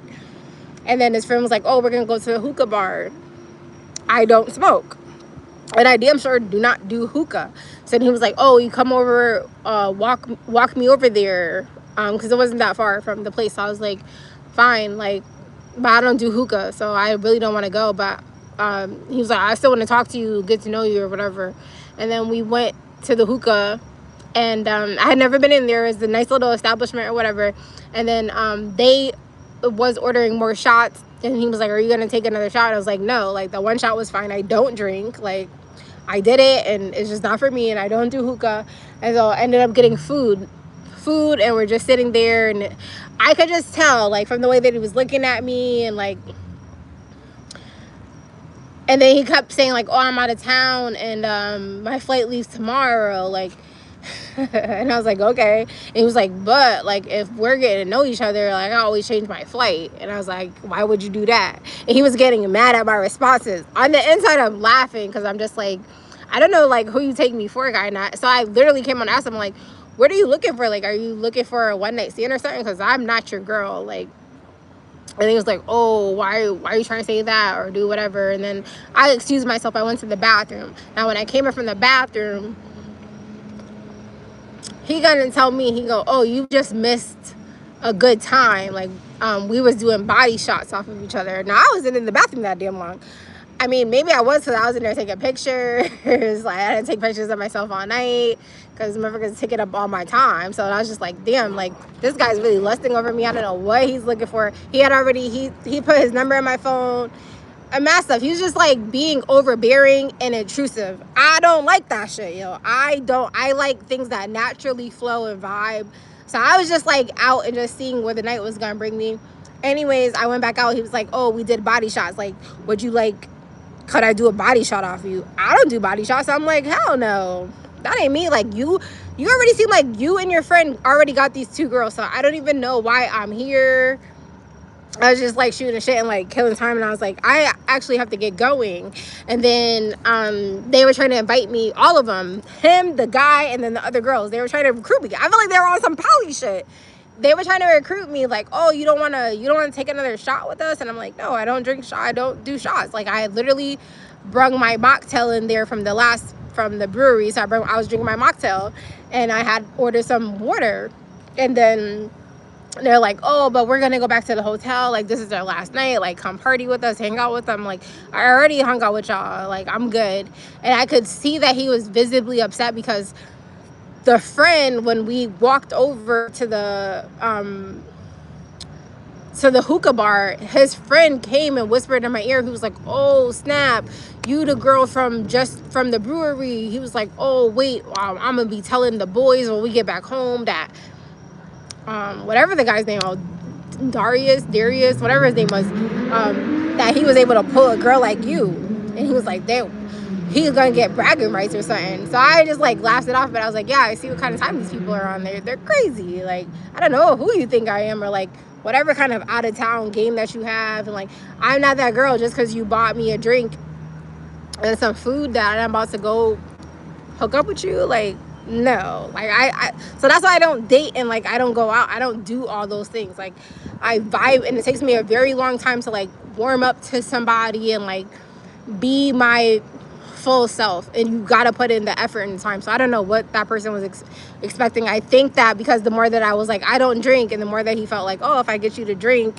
and then his friend was like, oh, we're gonna go to a hookah bar. I don't smoke, and I damn sure do not do hookah. So then he was like, oh, you come over, walk me over there, because it wasn't that far from the place. So I was like, fine, like, but I don't do hookah, so I really don't want to go. But he was like, I still want to talk to you, get to know you or whatever. And then we went to the hookah, and I had never been in there. It was a nice little establishment or whatever. And then they was ordering more shots, and he was like, are you gonna take another shot? And I was like, no, like the one shot was fine. I don't drink, like I did it and it's just not for me, and I don't do hookah. And so I ended up getting food, and we're just sitting there, and I could just tell like from the way that he was looking at me, and like, and then he kept saying like, oh, I'm out of town and my flight leaves tomorrow, like, And I was like, okay. And he was like, but like if we're getting to know each other, like I always change my flight. And I was like, why would you do that? And he was getting mad at my responses. On the inside, I'm laughing because I'm just like, I don't know like who you take me for, guy. Not so I literally came on and asked him like, what are you looking for? Like, are you looking for a one night stand or something? Because I'm not your girl. Like, and he was like, oh, why are you trying to say that or do whatever? And then I excused myself. I went to the bathroom. Now when I came in from the bathroom, he gonna tell me, he go, oh, you just missed a good time. Like, we was doing body shots off of each other. Now I wasn't in the bathroom that damn long. I mean, maybe I was, because I was in there taking pictures. Like, I didn't take pictures of myself all night because motherfuckers taking up all my time. So I was just like, damn, like, this guy's really lusting over me. I don't know what he's looking for. He had already, he put his number in my phone and mad stuff. He was just like being overbearing and intrusive. I don't like that shit, yo. I like things that naturally flow and vibe. So I was just like out and just seeing where the night was gonna bring me. Anyways, I went back out. He was like, oh, we did body shots. Like, would you like, could I do a body shot off you? I don't do body shots. I'm like, hell no. That ain't me. Like, you already seem like you and your friend already got these two girls. So I don't even know why I'm here. I was just like shooting shit and like killing time, and I was like, I actually have to get going. And then they were trying to invite me, all of them, him, the guy, and then the other girls. They were trying to recruit me. I feel like they were on some poly shit. They were trying to recruit me, like, oh, you don't want to take another shot with us? And I'm like, no, I don't drink shot. I don't do shots. Like, I literally brung my mocktail in there from the brewery. So I was drinking my mocktail, and I had ordered some water, and then they're like, oh, but we're gonna go back to the hotel. Like, this is our last night. Like, come party with us, hang out with them. Like, I already hung out with y'all. Like, I'm good. And I could see that he was visibly upset because the friend, when we walked over to the hookah bar, his friend came and whispered in my ear. He was like, oh snap, you the girl from the brewery. He was like, oh wait, I'm gonna be telling the boys when we get back home that whatever the guy's name was, Darius, whatever his name was, that he was able to pull a girl like you. And he was like, he's gonna get bragging rights or something. So I just like laughed it off, but I was like, yeah, I see what kind of time these people are on. They're crazy. Like, I don't know who you think I am, or like whatever kind of out of town game that you have. And like, I'm not that girl just because you bought me a drink and some food that I'm about to go hook up with you. Like, no. Like, I so that's why I don't date, and like I don't go out. I don't do all those things. Like, I vibe, and it takes me a very long time to like warm up to somebody and like be my full self, and you gotta put in the effort and time. So I don't know what that person was expecting. I think that because the more that I was like, I don't drink, and the more that he felt like, oh, if I get you to drink,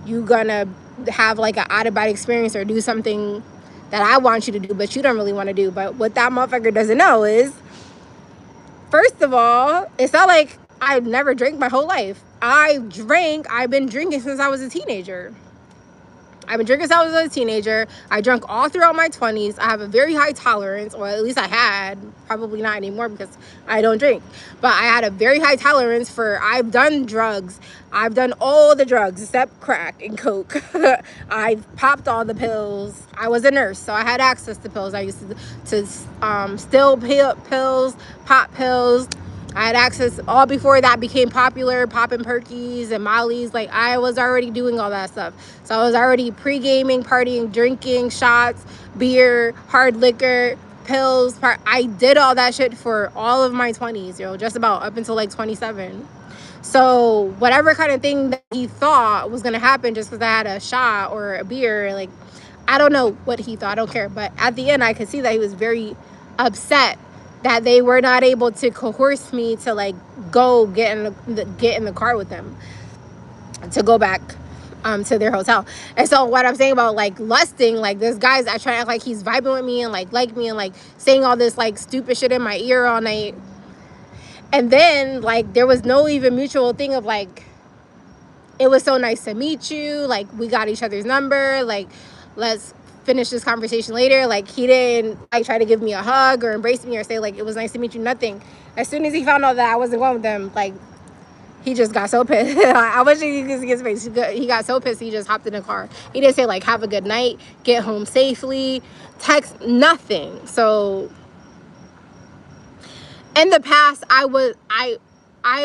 you gonna have like an out of body experience or do something that I want you to do, but you don't really want to do. But what that motherfucker doesn't know is, first of all, it's not like I never drank my whole life. I've been drinking since I was a teenager. I've been drinking since I was a teenager. I drank all throughout my 20s. I have a very high tolerance, or at least I had. Probably not anymore because I don't drink. But I had a very high tolerance I've done drugs. I've done all the drugs except crack and coke. I've popped all the pills. I was a nurse, so I had access to pills. I used to still pills, pop pills. I had access all before that became popular, popping perkies and mollies. Like, I was already doing all that stuff. So I was already pre-gaming, partying, drinking, shots, beer, hard liquor, pills. I did all that shit for all of my 20s, just about up until like 27. So whatever kind of thing that he thought was going to happen just because I had a shot or a beer, like, I don't know what he thought. I don't care. But at the end, I could see that he was very upset that they were not able to coerce me to like go get in the car with them to go back to their hotel. And so what I'm saying about like lusting, like this guy's, I try to act like he's vibing with me and like me and like saying all this like stupid shit in my ear all night. And then like there was no even mutual thing of like, it was so nice to meet you, like we got each other's number, like let's finish this conversation later. Like, he didn't like try to give me a hug or embrace me or say like it was nice to meet you, nothing. As soon as he found out that I wasn't going with them, like, he just got so pissed. I wish you could see his face. He got so pissed he just hopped in the car. He didn't say like have a good night, get home safely, text, nothing. So in the past, I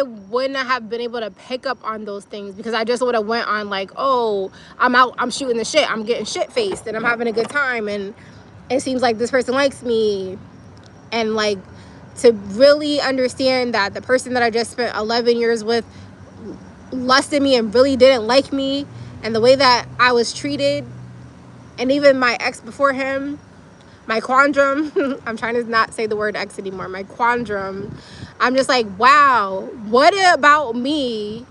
wouldn't have been able to pick up on those things because I just would have went on like, oh, I'm out, I'm shooting the shit, I'm getting shit faced, and I'm having a good time, and it seems like this person likes me. And like, to really understand that the person that I just spent 11 years with lusted me and really didn't like me, and the way that I was treated, and even my ex before him, my quandrum, I'm trying to not say the word ex anymore, my quandrum, I'm just like, wow, what about me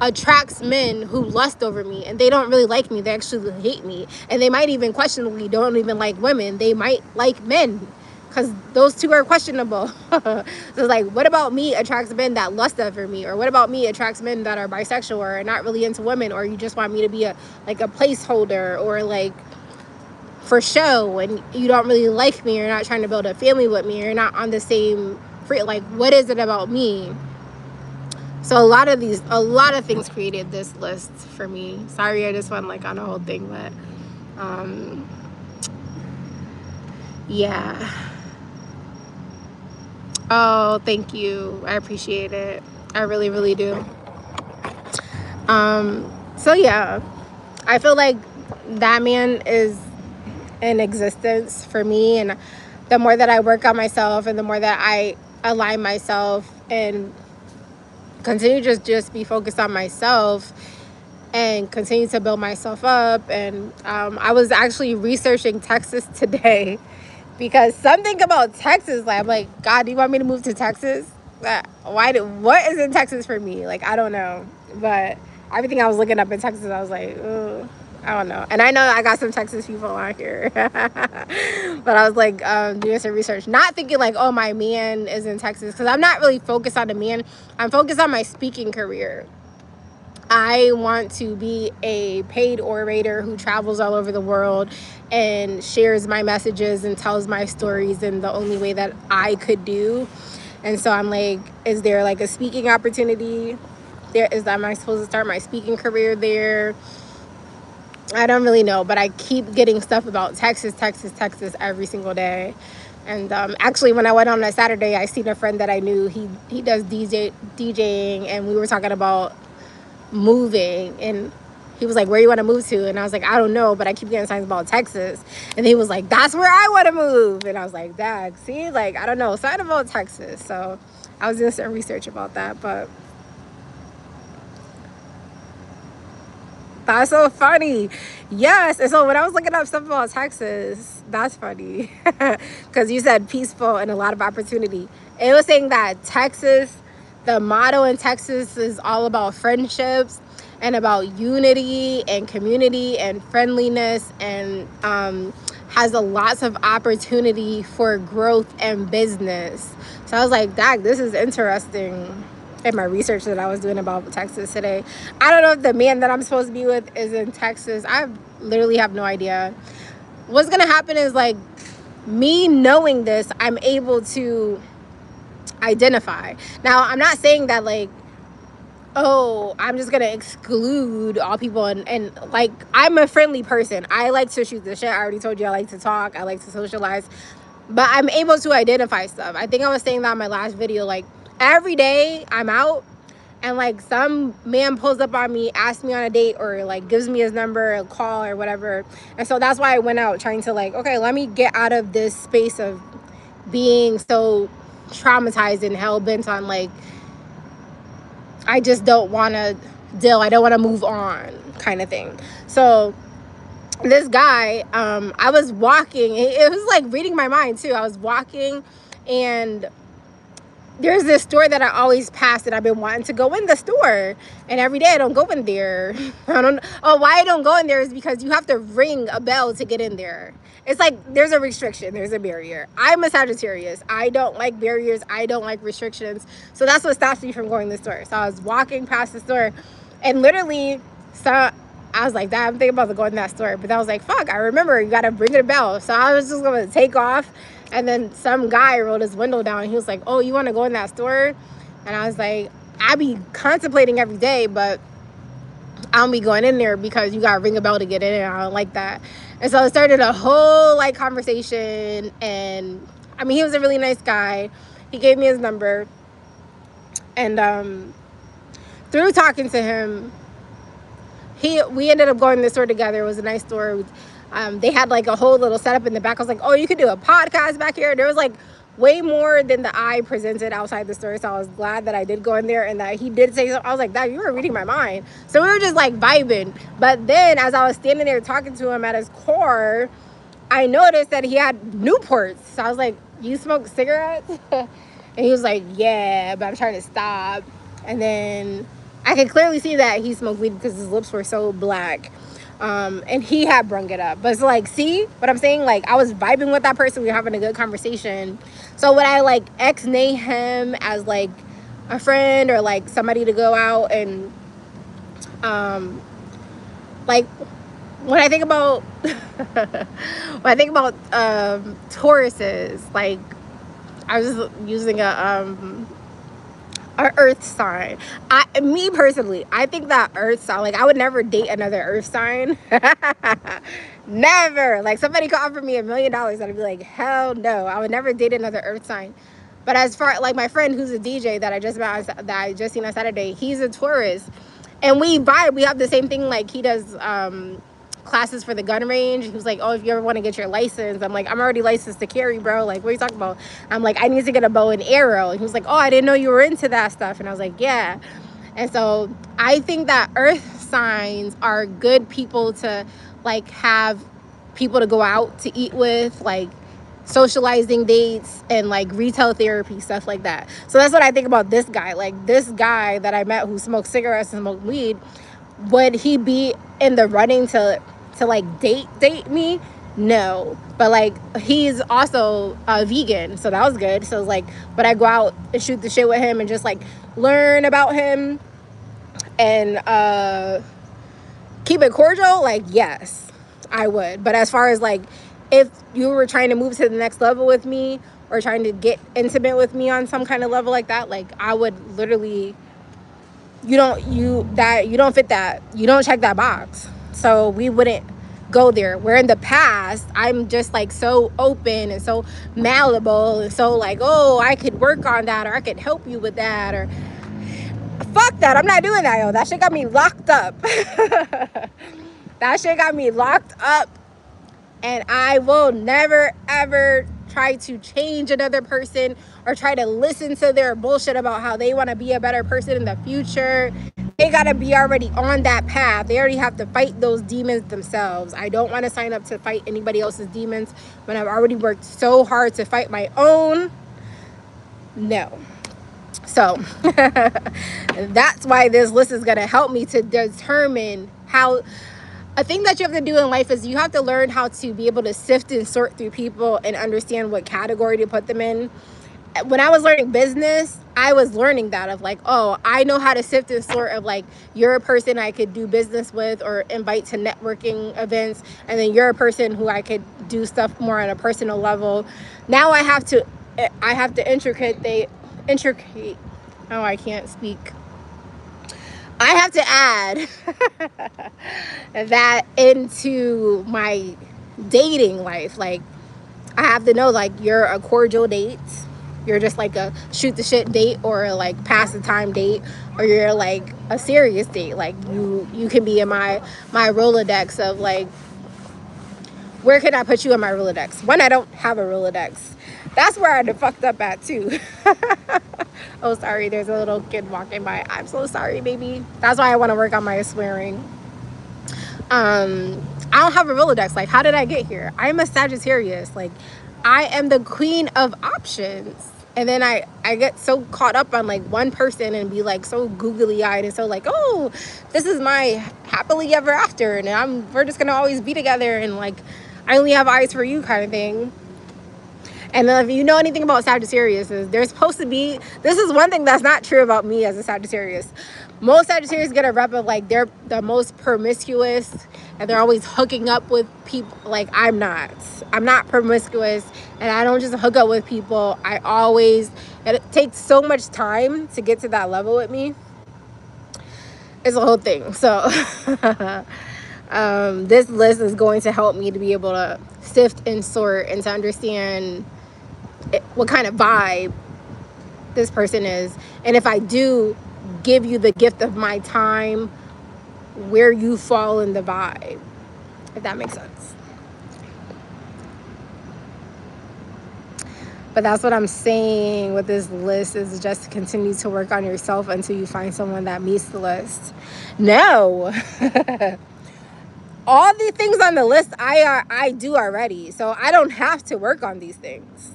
attracts men who lust over me, and they don't really like me, they actually hate me, and they might even questionably don't even like women, they might like men, because those two are questionable. So it's like, what about me attracts men that lust over me, or what about me attracts men that are bisexual or not really into women, or you just want me to be a placeholder, or like for show, and you don't really like me, you're not trying to build a family with me, you're not on the same free, like, what is it about me? So a lot of things created this list for me. Sorry, I just went like on a whole thing, but yeah. Oh, thank you. I appreciate it. I really, really do. So yeah, I feel like that man is in existence for me, and the more that I work on myself, and the more that I align myself and continue to just be focused on myself and continue to build myself up. And I was actually researching Texas today because something about Texas, like, I'm like, God, do you want me to move to Texas? What is in Texas for me? Like, I don't know. But everything I was looking up in Texas, I was like, ugh, I don't know. And I know I got some Texas people on here. But I was like, doing some research, not thinking like, oh, my man is in Texas, because I'm not really focused on the man. I'm focused on my speaking career. I want to be a paid orator who travels all over the world and shares my messages and tells my stories in the only way that I could do. And so I'm like, is there like a speaking opportunity there? Am I supposed to start my speaking career there? I don't really know, but I keep getting stuff about Texas every single day. And actually, when I went on a Saturday, I seen a friend that I knew. He does DJing, and we were talking about moving, and he was like, where you want to move to? And I was like, I don't know, but I keep getting signs about Texas. And he was like, that's where I want to move. And I was like, dag, see, like, I don't know, something about Texas. So I was doing some research about that. But that's so funny. Yes. And so when I was looking up stuff about Texas, that's funny, because you said peaceful and a lot of opportunity. It was saying that Texas, the motto in Texas is all about friendships and about unity and community and friendliness, and has a lots of opportunity for growth and business. So I was like, dang, this is interesting. In my research that I was doing about Texas today, I don't know if the man that I'm supposed to be with is in Texas. I literally have no idea. What's gonna happen is, like, me knowing this, I'm able to identify. Now, I'm not saying that like, oh, I'm just gonna exclude all people, and like, I'm a friendly person. I like to shoot the shit. I already told you I like to talk, I like to socialize, but I'm able to identify stuff. I think I was saying that in my last video, like, every day I'm out and like some man pulls up on me, asks me on a date, or like gives me his number, a call or whatever. And so that's why I went out, trying to like, okay, let me get out of this space of being so traumatized and hell-bent on like, I just don't want to deal, I don't want to move on kind of thing. So this guy, I was walking, it was like reading my mind too. I was walking, and there's this store that I always pass, and I've been wanting to go in the store, and every day I don't go in there. I don't. Oh, why I don't go in there is because you have to ring a bell to get in there. It's like there's a restriction, there's a barrier. I'm a Sagittarius. I don't like barriers. I don't like restrictions. So that's what stops me from going to the store. So I was walking past the store, and literally, I was like, I'm thinking about going to that store, but I was like, fuck, I remember you gotta ring the bell. So I was just gonna take off. And then some guy rolled his window down, and he was like, oh, you want to go in that store? And I was like, I be contemplating every day, but I don't be going in there because you got to ring a bell to get in, and I don't like that. And so it started a whole like conversation. And I mean, he was a really nice guy. He gave me his number, and through talking to him, we ended up going to the store together. It was a nice store. They had like a whole little setup in the back. I was like, oh, you could do a podcast back here. There was like way more than the eye presented outside the store. So I was glad that I did go in there and that he did say something. I was like, that you were reading my mind. So we were just like vibing. But then as I was standing there talking to him at his core, I noticed that he had Newports. So I was like, you smoke cigarettes? And he was like, yeah, but I'm trying to stop. And then I could clearly see that he smoked weed because his lips were so black. And he had brung it up. But it's like, see what I'm saying? Like, I was vibing with that person. We were having a good conversation. So would I like ex-nay him as like a friend or like somebody to go out and like when I think about Tauruses, like I was using a earth sign. Me personally, I think that earth sign, like I would never date another earth sign. Never. Like somebody could offer me $1 million, I'd be like, hell no, I would never date another earth sign. But as far like my friend who's a DJ that I just seen on Saturday, he's a Taurus, and we vibe. We have the same thing. Like he does classes for the gun range. He was like, oh, if you ever want to get your license, I'm like, I'm already licensed to carry, bro. Like, what are you talking about? I'm like, I need to get a bow and arrow. And he was like, oh, I didn't know you were into that stuff. And I was like, yeah. And so I think that earth signs are good people to like have people to go out to eat with, like socializing dates and like retail therapy, stuff like that. So that's what I think about this guy. Like this guy that I met who smoked cigarettes and smoked weed, would he be in the running to like date me? No. But like he's also a vegan, so that was good. So like, but I go out and shoot the shit with him and just like learn about him and keep it cordial, like yes, I would. But as far as like if you were trying to move to the next level with me or trying to get intimate with me on some kind of level like that, like I would literally, you don't fit that, you don't check that box, so we wouldn't go there. Where in the past I'm just like so open and so malleable and so like, oh, I could work on that, or I could help you with that, or fuck that, I'm not doing that, yo. That shit got me locked up. That shit got me locked up, and I will never ever try to change another person or try to listen to their bullshit about how they want to be a better person in the future. They gotta be already on that path. They already have to fight those demons themselves. I don't want to sign up to fight anybody else's demons when I've already worked so hard to fight my own. No. So that's why this list is going to help me to determine how. A thing that you have to do in life is you have to learn how to be able to sift and sort through people and understand what category to put them in. When I was learning business, I was learning that of like, oh, I know how to sift and sort of like, you're a person I could do business with or invite to networking events, and then you're a person who I could do stuff more on a personal level. Now I have to intricate. Oh, I can't speak. I have to add that into my dating life. Like, I have to know, like, you're a cordial date, you're just like a shoot the shit date, or like pass the time date, or you're like a serious date. Like, you can be in my Rolodex of like, where can I put you in my Rolodex? When I don't have a Rolodex. That's where I fucked up at too. Oh, sorry, there's a little kid walking by. I'm so sorry, baby. That's why I want to work on my swearing. I don't have a Rolodex. Like, how did I get here? I'm a Sagittarius. Like, I am the queen of options. And then I get so caught up on like one person and be like so googly eyed and so like, oh, this is my happily ever after, and we're just gonna always be together, and like I only have eyes for you kind of thing. And then if you know anything about Sagittarius, there's supposed to be, this is one thing that's not true about me as a Sagittarius. Most Sagittarius get a rep of like they're the most promiscuous and they're always hooking up with people. Like, I'm not promiscuous, and I don't just hook up with people. It takes so much time to get to that level with me. It's a whole thing. So this list is going to help me to be able to sift and sort and to understand what kind of vibe this person is. And if I do give you the gift of my time, where you fall in the vibe, if that makes sense. But that's what I'm saying with this list, is just to continue to work on yourself until you find someone that meets the list. No. All the things on the list I do already. So I don't have to work on these things.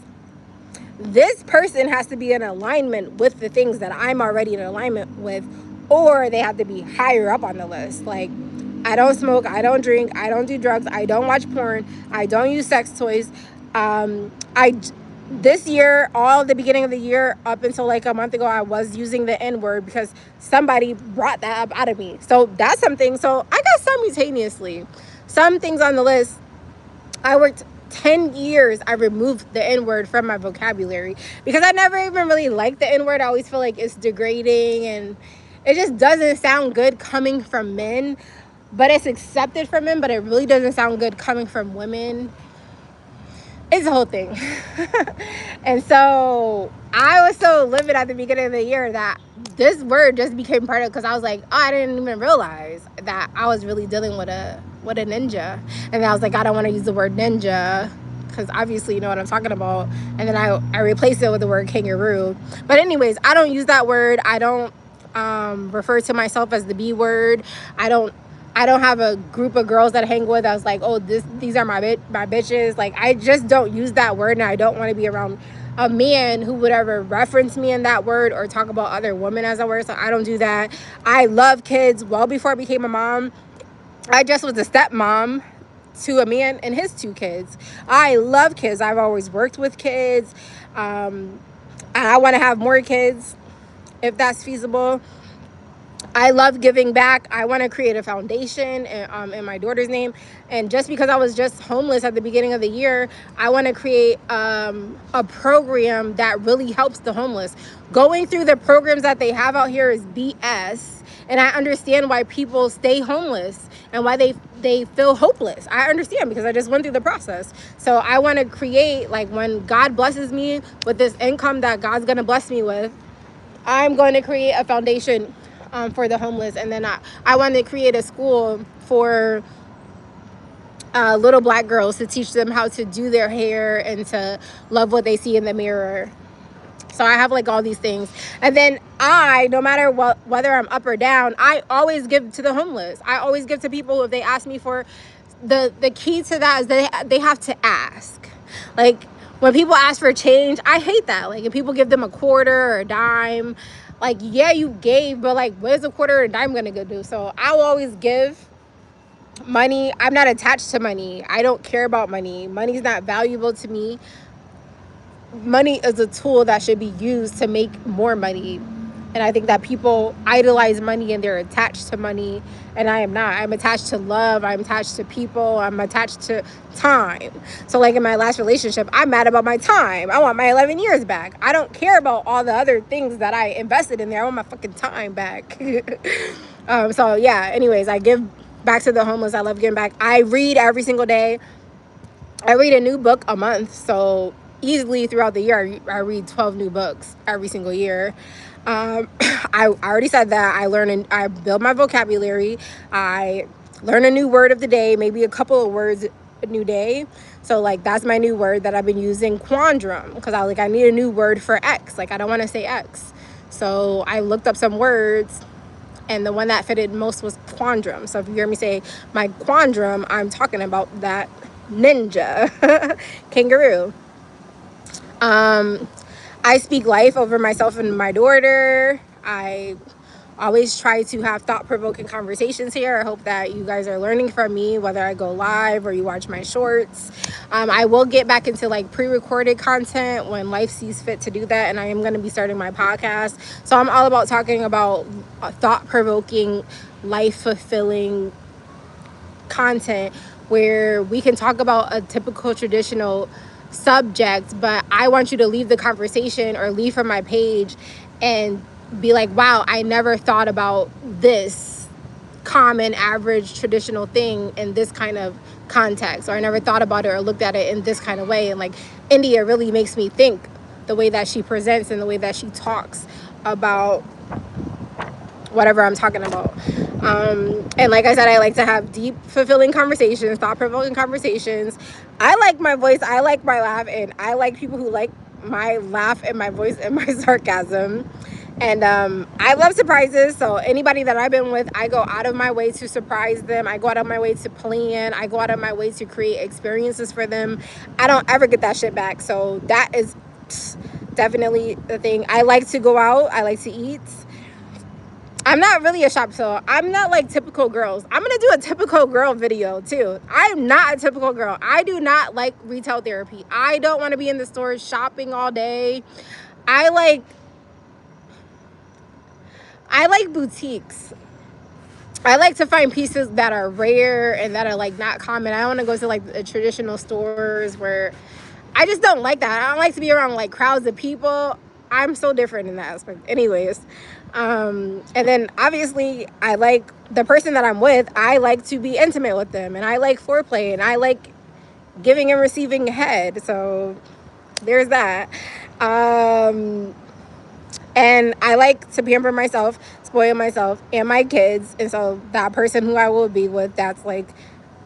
This person has to be in alignment with the things that I'm already in alignment with, or they have to be higher up on the list. Like, I don't smoke, I don't drink, I don't do drugs, I don't watch porn, I don't use sex toys. I this year, all the beginning of the year up until like a month ago, I was using the N-word because somebody brought that up out of me. So that's something. So I got simultaneously some things on the list. I worked 10 years, I removed the N-word from my vocabulary because I never even really liked the N-word. I always feel like it's degrading and it just doesn't sound good coming from men, but it's accepted from men, but it really doesn't sound good coming from women. It's a whole thing. And so I was so livid at the beginning of the year that this word just became part of, because I was like, oh, I didn't even realize that I was really dealing with a ninja. And I was like, I don't want to use the word ninja because obviously you know what I'm talking about. And then I replaced it with the word kangaroo. But anyways, I don't use that word. I don't refer to myself as the B word. I don't have a group of girls that I hang with. I was like, oh, these are my bitches. Like, I just don't use that word, and I don't want to be around a man who would ever reference me in that word or talk about other women as a word. So I don't do that. I love kids. Well, before I became a mom, I just was a stepmom to a man and his 2 kids. I love kids. I've always worked with kids. And I want to have more kids if that's feasible. I love giving back. I want to create a foundation in my daughter's name. And just because I was just homeless at the beginning of the year, I want to create a program that really helps the homeless. Going through the programs that they have out here is BS. And I understand why people stay homeless and why they feel hopeless. I understand because I just went through the process. So I want to create, like, when God blesses me with this income that God's going to bless me with, I'm going to create a foundation for the homeless. And then I want to create a school for little black girls to teach them how to do their hair and to love what they see in the mirror. So I have like all these things. And then no matter whether I'm up or down, I always give to the homeless. I always give to people if they ask me for. The key to that is that they have to ask. Like, when people ask for change, I hate that. Like, if people give them a quarter or a dime, like, yeah, you gave, but like, what is a quarter or a dime gonna go do? So I'll always give money. I'm not attached to money. I don't care about money. Money's not valuable to me. Money is a tool that should be used to make more money. And I think that people idolize money and they're attached to money. And I am not. I'm attached to love. I'm attached to people. I'm attached to time. So like in my last relationship, I'm mad about my time. I want my 11 years back. I don't care about all the other things that I invested in there. I want my fucking time back. So yeah, anyways, I give back to the homeless. I love giving back. I read every single day. I read a new book a month. So easily throughout the year, I read 12 new books every single year. I already said that. I build my vocabulary. I learn a new word of the day, maybe a couple of words a new day. So like, that's my new word that I've been using, quandrum, because I need a new word for X. Like, I don't want to say X. So I looked up some words, and the one that fitted most was quandrum. So if you hear me say my quandrum, I'm talking about that ninja. Kangaroo. I speak life over myself and my daughter. I always try to have thought-provoking conversations here. I hope that you guys are learning from me, whether I go live or you watch my shorts. I will get back into like pre-recorded content when life sees fit to do that, and I am going to be starting my podcast. So I'm all about talking about thought-provoking, life-fulfilling content where we can talk about a typical traditional subject, but I want you to leave the conversation or leave from my page and be like, wow, I never thought about this common, average, traditional thing in this kind of context, or I never thought about it or looked at it in this kind of way. And like, India really makes me think the way that she presents and the way that she talks about whatever I'm talking about. And like I said, I like to have deep, fulfilling conversations, thought-provoking conversations. I like my voice, I like my laugh, and I like people who like my laugh and my voice and my sarcasm. And I love surprises, so anybody that I've been with, I go out of my way to surprise them. I go out of my way to plan. I go out of my way to create experiences for them. I don't ever get that shit back, so that is definitely the thing. I like to go out. I like to eat. I'm not really a shop, so I'm not like typical girls. I'm gonna do a typical girl video too. I'm not a typical girl. I do not like retail therapy. I don't want to be in the stores shopping all day. I like boutiques. I like to find pieces that are rare and that are like not common. I don't want to go to like the traditional stores where I just don't like that. I don't like to be around like crowds of people. I'm so different in that aspect. Anyways, and then obviously I like the person that I'm with. I like to be intimate with them, and I like foreplay, and I like giving and receiving head. So there's that. And I like to pamper myself, spoil myself, and my kids. And so that person who I will be with, that's like,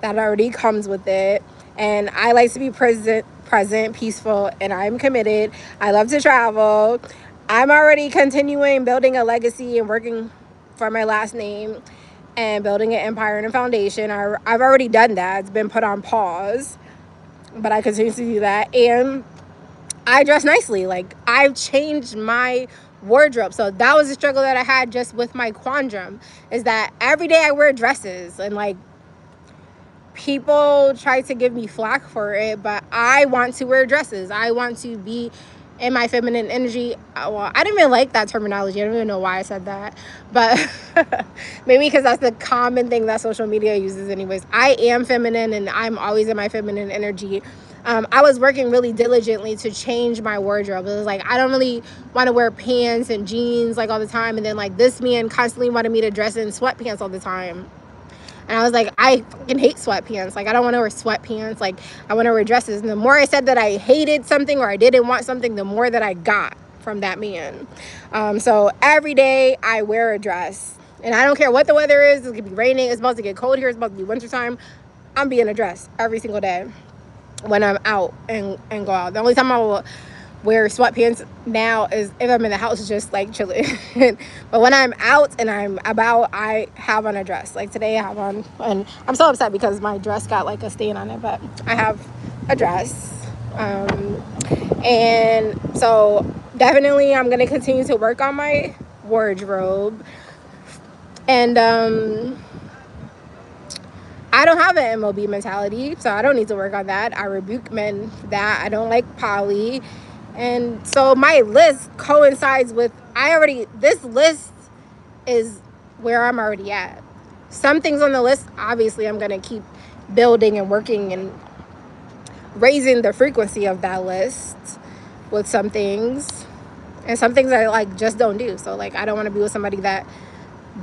that already comes with it. And I like to be present, peaceful, and I'm committed. I love to travel. I'm already continuing building a legacy and working for my last name and building an empire and a foundation. I've already done that. It's been put on pause, but I continue to do that. And I dress nicely. Like, I've changed my wardrobe. So that was the struggle that I had just with my quandrum, is that every day I wear dresses, and like, people try to give me flack for it, but I want to wear dresses. I want to be in my feminine energy. Well, I didn't even like that terminology. I don't even know why I said that, but maybe because that's the common thing that social media uses anyways. I am feminine, and I'm always in my feminine energy. I was working really diligently to change my wardrobe. It was like, I don't really want to wear pants and jeans like all the time, and then like this man constantly wanted me to dress in sweatpants all the time. And I was like, I fucking hate sweatpants. Like, I don't want to wear sweatpants. Like, I want to wear dresses. And the more I said that I hated something or I didn't want something, the more that I got from that man. So every day I wear a dress. And I don't care what the weather is. It could be raining. It's supposed to get cold here. It's supposed to be wintertime. I'm being a dress every single day when I'm out and go out. The only time I will wear sweatpants now is if I'm in the house just like chilling. But when I'm out and I'm about, I have on a dress. Like today I have on, and I'm so upset because my dress got like a stain on it, but I have a dress. And so definitely I'm gonna continue to work on my wardrobe. And I don't have an MOB mentality, so I don't need to work on that. I rebuke men for that. I don't like poly. And so my list coincides with, this list is where I'm already at. Some things on the list, obviously, I'm going to keep building and working and raising the frequency of that list with some things. And some things I like just don't do. So like, I don't want to be with somebody that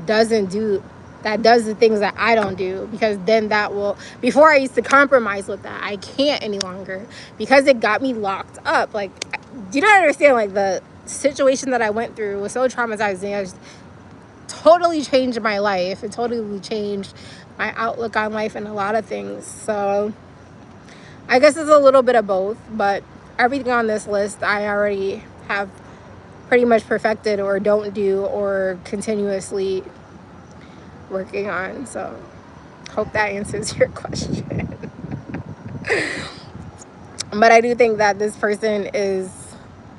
does the things that I don't do, because then that will, before I used to compromise with that, I can't any longer because it got me locked up. Like, you don't understand, like the situation that I went through was so traumatizing. I just totally changed my life. It totally changed my outlook on life and a lot of things. So I guess it's a little bit of both, but everything on this list I already have pretty much perfected or don't do or continuously working on. So hope that answers your question. But I do think that this person is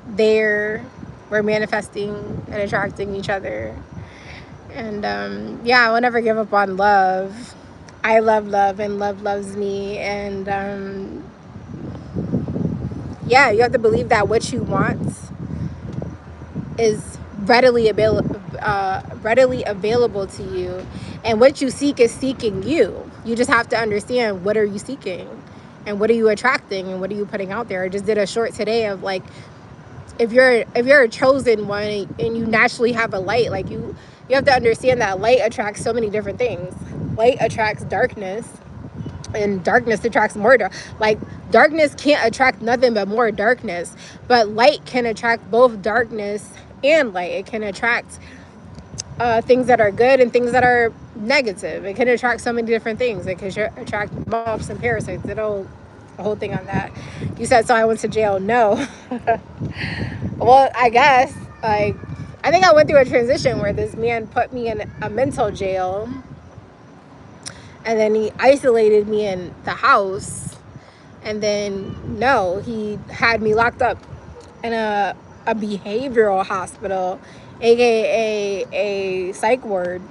there. We're manifesting and attracting each other. And yeah, I will never give up on love. I love love, and love loves me. And yeah, you have to believe that what you want is readily available to you, and what you seek is seeking you. You just have to understand, what are you seeking, and what are you attracting, and what are you putting out there. I just did a short today of like, if you're a chosen one and you naturally have a light, like you have to understand that light attracts so many different things. Light attracts darkness, and darkness attracts more like darkness can't attract nothing but more darkness, but light can attract both darkness and light. It can attract things that are good and things that are negative. It can attract so many different things. It can attract moths and parasites. It'll a whole thing on that. You said, so I went to jail. No. Well, I guess, like, I think I went through a transition where this man put me in a mental jail, and then he isolated me in the house, and then no, he had me locked up in a behavioral hospital, aka a psych ward,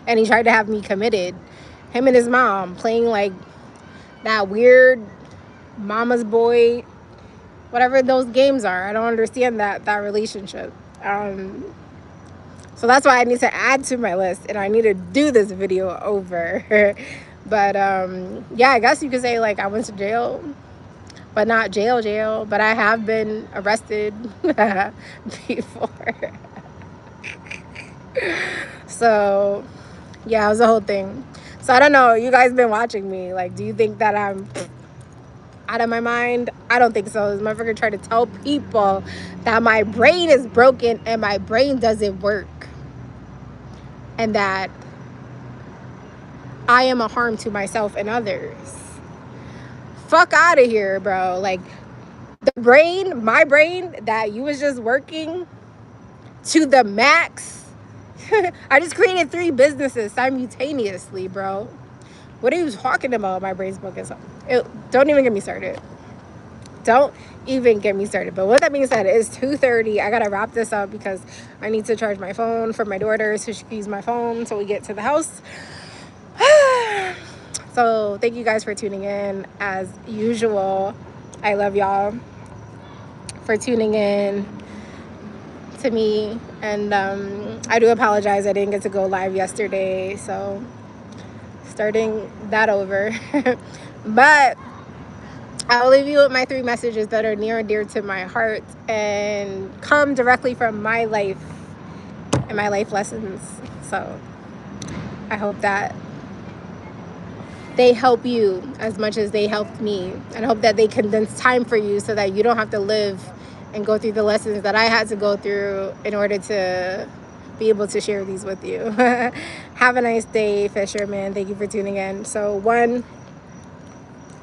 and he tried to have me committed. Him and his mom playing like that weird mama's boy, whatever those games are. I don't understand that relationship. So that's why I need to add to my list, and I need to do this video over. But yeah, I guess you could say like I went to jail, but not jail, but I have been arrested before. So yeah, it was a whole thing. So I don't know, you guys been watching me, like, do you think that I'm out of my mind? I don't think so. This motherfucker tried to tell people that my brain is broken and my brain doesn't work, and that I am a harm to myself and others. Fuck out of here, bro. Like, the brain, my brain that you was just working to the max. I just created 3 businesses simultaneously, bro. What are you talking about? My brain's broken. Don't even get me started. Don't even get me started. But with that being said, it's 2:30. I gotta wrap this up because I need to charge my phone for my daughter so she can use my phone until we get to the house. So thank you guys for tuning in. As usual, I love y'all for tuning in to me, and I do apologize I didn't get to go live yesterday, so starting that over. But I'll leave you with my 3 messages that are near and dear to my heart and come directly from my life and my life lessons. So I hope that they help you as much as they helped me, and I hope that they condense time for you so that you don't have to live and go through the lessons that I had to go through in order to be able to share these with you. Have a nice day, Fisherman. Thank you for tuning in. So 1,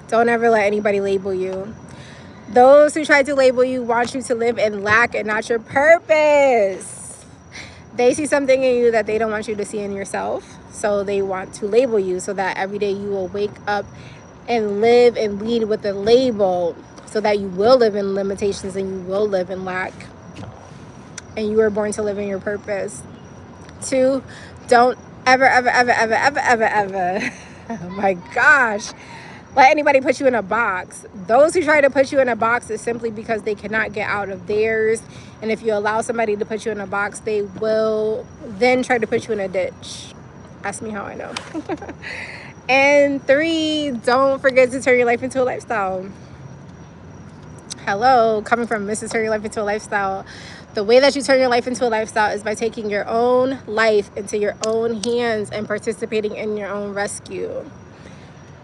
don't ever let anybody label you. Those who try to label you want you to live in lack and not your purpose. They see something in you that they don't want you to see in yourself, so they want to label you so that every day you will wake up and live and lead with a label, so that you will live in limitations and you will live in lack, and you were born to live in your purpose. 2, don't ever oh my gosh, let anybody put you in a box. Those who try to put you in a box is simply because they cannot get out of theirs. And if you allow somebody to put you in a box, they will then try to put you in a ditch. Ask me how I know. And 3, don't forget to turn your life into a lifestyle. Hello, coming from Mrs. Turn Your Life Into a Lifestyle. The way that you turn your life into a lifestyle is by taking your own life into your own hands and participating in your own rescue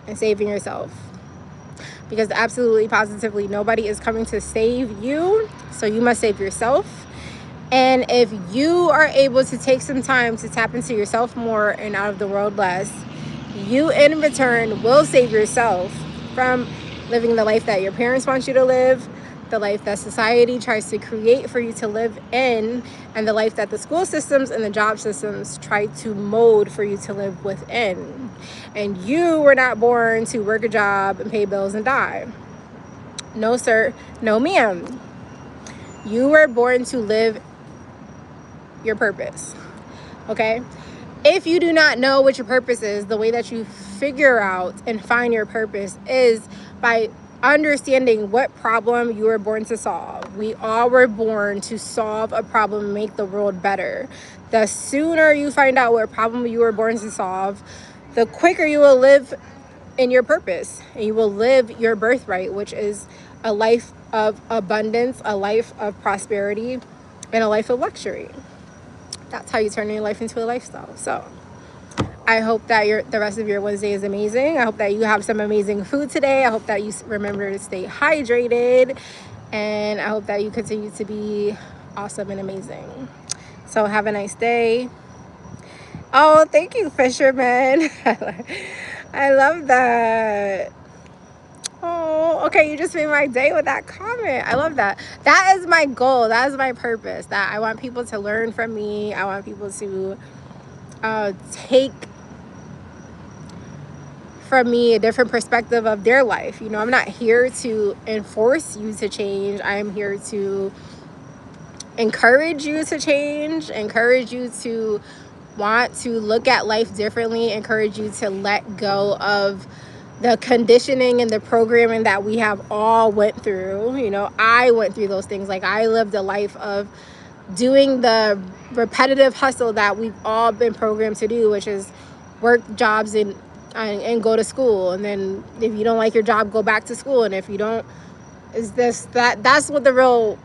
and saving yourself. Because absolutely, positively, nobody is coming to save you, so you must save yourself. And if you are able to take some time to tap into yourself more and out of the world less, you in return will save yourself from living the life that your parents want you to live, the life that society tries to create for you to live in, and the life that the school systems and the job systems try to mold for you to live within. And you were not born to work a job and pay bills and die. No, sir. No, ma'am. You were born to live your purpose. Okay? If you do not know what your purpose is, the way that you figure out and find your purpose is by understanding what problem you were born to solve. We all were born to solve a problem and make the world better. The sooner you find out what problem you were born to solve, the quicker you will live in your purpose, and you will live your birthright, which is a life of abundance, a life of prosperity, and a life of luxury. That's how you turn your life into a lifestyle. So I hope that the rest of your Wednesday is amazing. I hope that you have some amazing food today. I hope that you remember to stay hydrated. And I hope that you continue to be awesome and amazing. So have a nice day. Oh, thank you, Fisherman. I love that. Oh, okay. You just made my day with that comment. I love that. That is my goal. That is my purpose. That I want people to learn from me. I want people to take from me a different perspective of their life. You know, I'm not here to enforce you to change. I am here to encourage you to change, encourage you to want to look at life differently, encourage you to let go of the conditioning and the programming that we have all went through. You know, I went through those things. Like, I lived a life of doing the repetitive hustle that we've all been programmed to do, which is work jobs and go to school. And then if you don't like your job, go back to school. And if you don't, that's what the real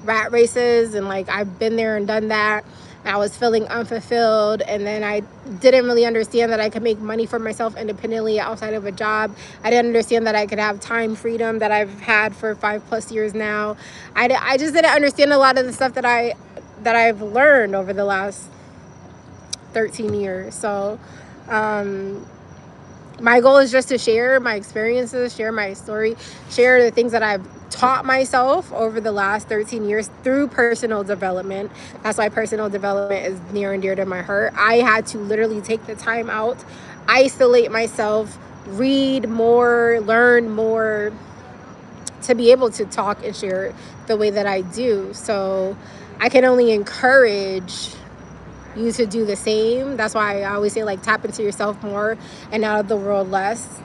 rat race is. And like, I've been there and done that. I was feeling unfulfilled, and then I didn't really understand that I could make money for myself independently outside of a job. I didn't understand that I could have time freedom that I've had for 5+ years now. I just didn't understand a lot of the stuff that I've learned over the last 13 years. So my goal is just to share my experiences, share my story, share the things that I've taught myself over the last 13 years through personal development. That's why personal development is near and dear to my heart. I had to literally take the time out, isolate myself, read more, learn more, to be able to talk and share the way that I do. So I can only encourage you to do the same. That's why I always say, like, tap into yourself more and out of the world less.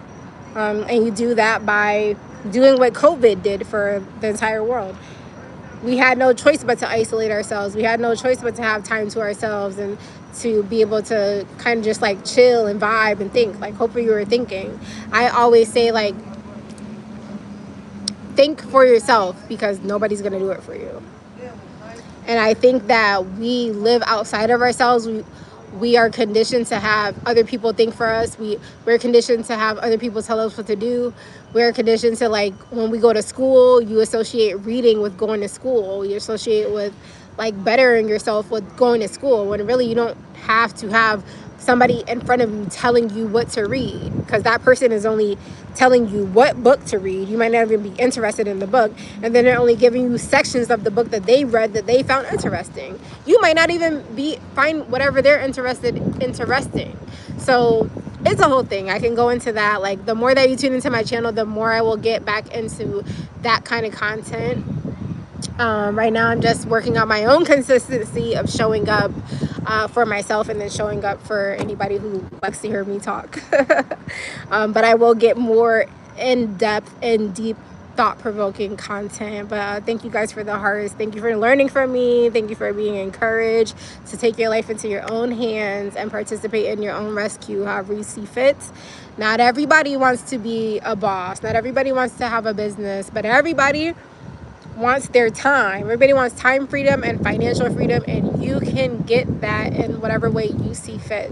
And you do that by doing what COVID did for the entire world. We had no choice but to isolate ourselves. We had no choice but to have time to ourselves and to be able to kind of just like chill and vibe and think. Like, hopefully you were thinking. I always say, like, think for yourself, because nobody's going to do it for you. And I think that we live outside of ourselves. We are conditioned to have other people think for us. We're conditioned to have other people tell us what to do. We're conditioned to, like, when we go to school, you associate reading with going to school. You associate with, like, bettering yourself with going to school, when really you don't have to have somebody in front of you telling you what to read, because that person is only telling you what book to read. You might not even be interested in the book, and then they're only giving you sections of the book that they read that they found interesting. You might not even find whatever they're interested interesting. So it's a whole thing. I can go into that. Like, the more that you tune into my channel, the more I will get back into that kind of content. Right now I'm just working on my own consistency of showing up for myself, and then showing up for anybody who likes to hear me talk. But I will get more in-depth and deep thought-provoking content. But thank you guys for the hearts. Thank you for learning from me. Thank you for being encouraged to take your life into your own hands and participate in your own rescue however you see fit. Not everybody wants to be a boss. Not everybody wants to have a business, but everybody wants their time. Everybody wants time freedom and financial freedom, and you can get that in whatever way you see fit,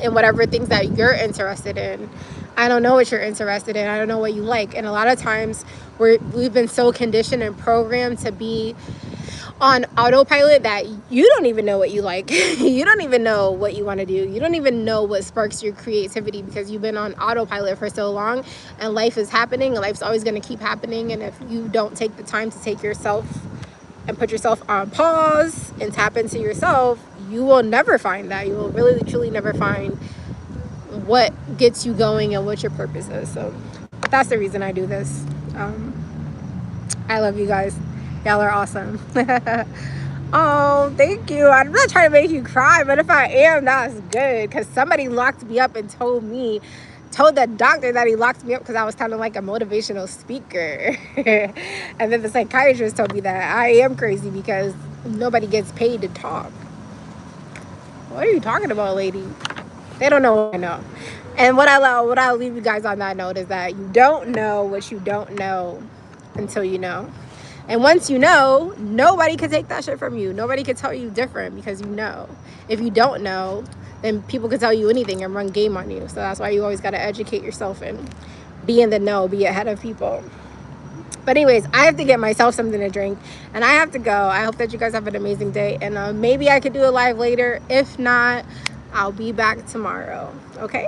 in whatever things that you're interested in. I don't know what you're interested in. I don't know what you like. And a lot of times we've been so conditioned and programmed to be on autopilot that you don't even know what you like. You don't even know what you want to do. You don't even know what sparks your creativity, because you've been on autopilot for so long, and life is happening, and life's always going to keep happening. And if you don't take the time to take yourself and put yourself on pause and tap into yourself, you will never find that. You will really truly never find what gets you going and what your purpose is. So that's the reason I do this. I love you guys. Y'all are awesome. Oh, thank you. I'm not trying to make you cry, but if I am, that's good, because somebody locked me up and told the doctor that he locked me up because I was kind of like a motivational speaker. And then the psychiatrist told me that I am crazy because nobody gets paid to talk. What are you talking about, lady? They don't know what I know. And what I'll leave you guys on that note is that you don't know what you don't know until you know. And once you know, nobody can take that shit from you. Nobody can tell you different, because you know. If you don't know, then people can tell you anything and run game on you. So that's why you always got to educate yourself and be in the know, be ahead of people. But anyways, I have to get myself something to drink and I have to go. I hope that you guys have an amazing day, and maybe I could do a live later. If not, I'll be back tomorrow. Okay.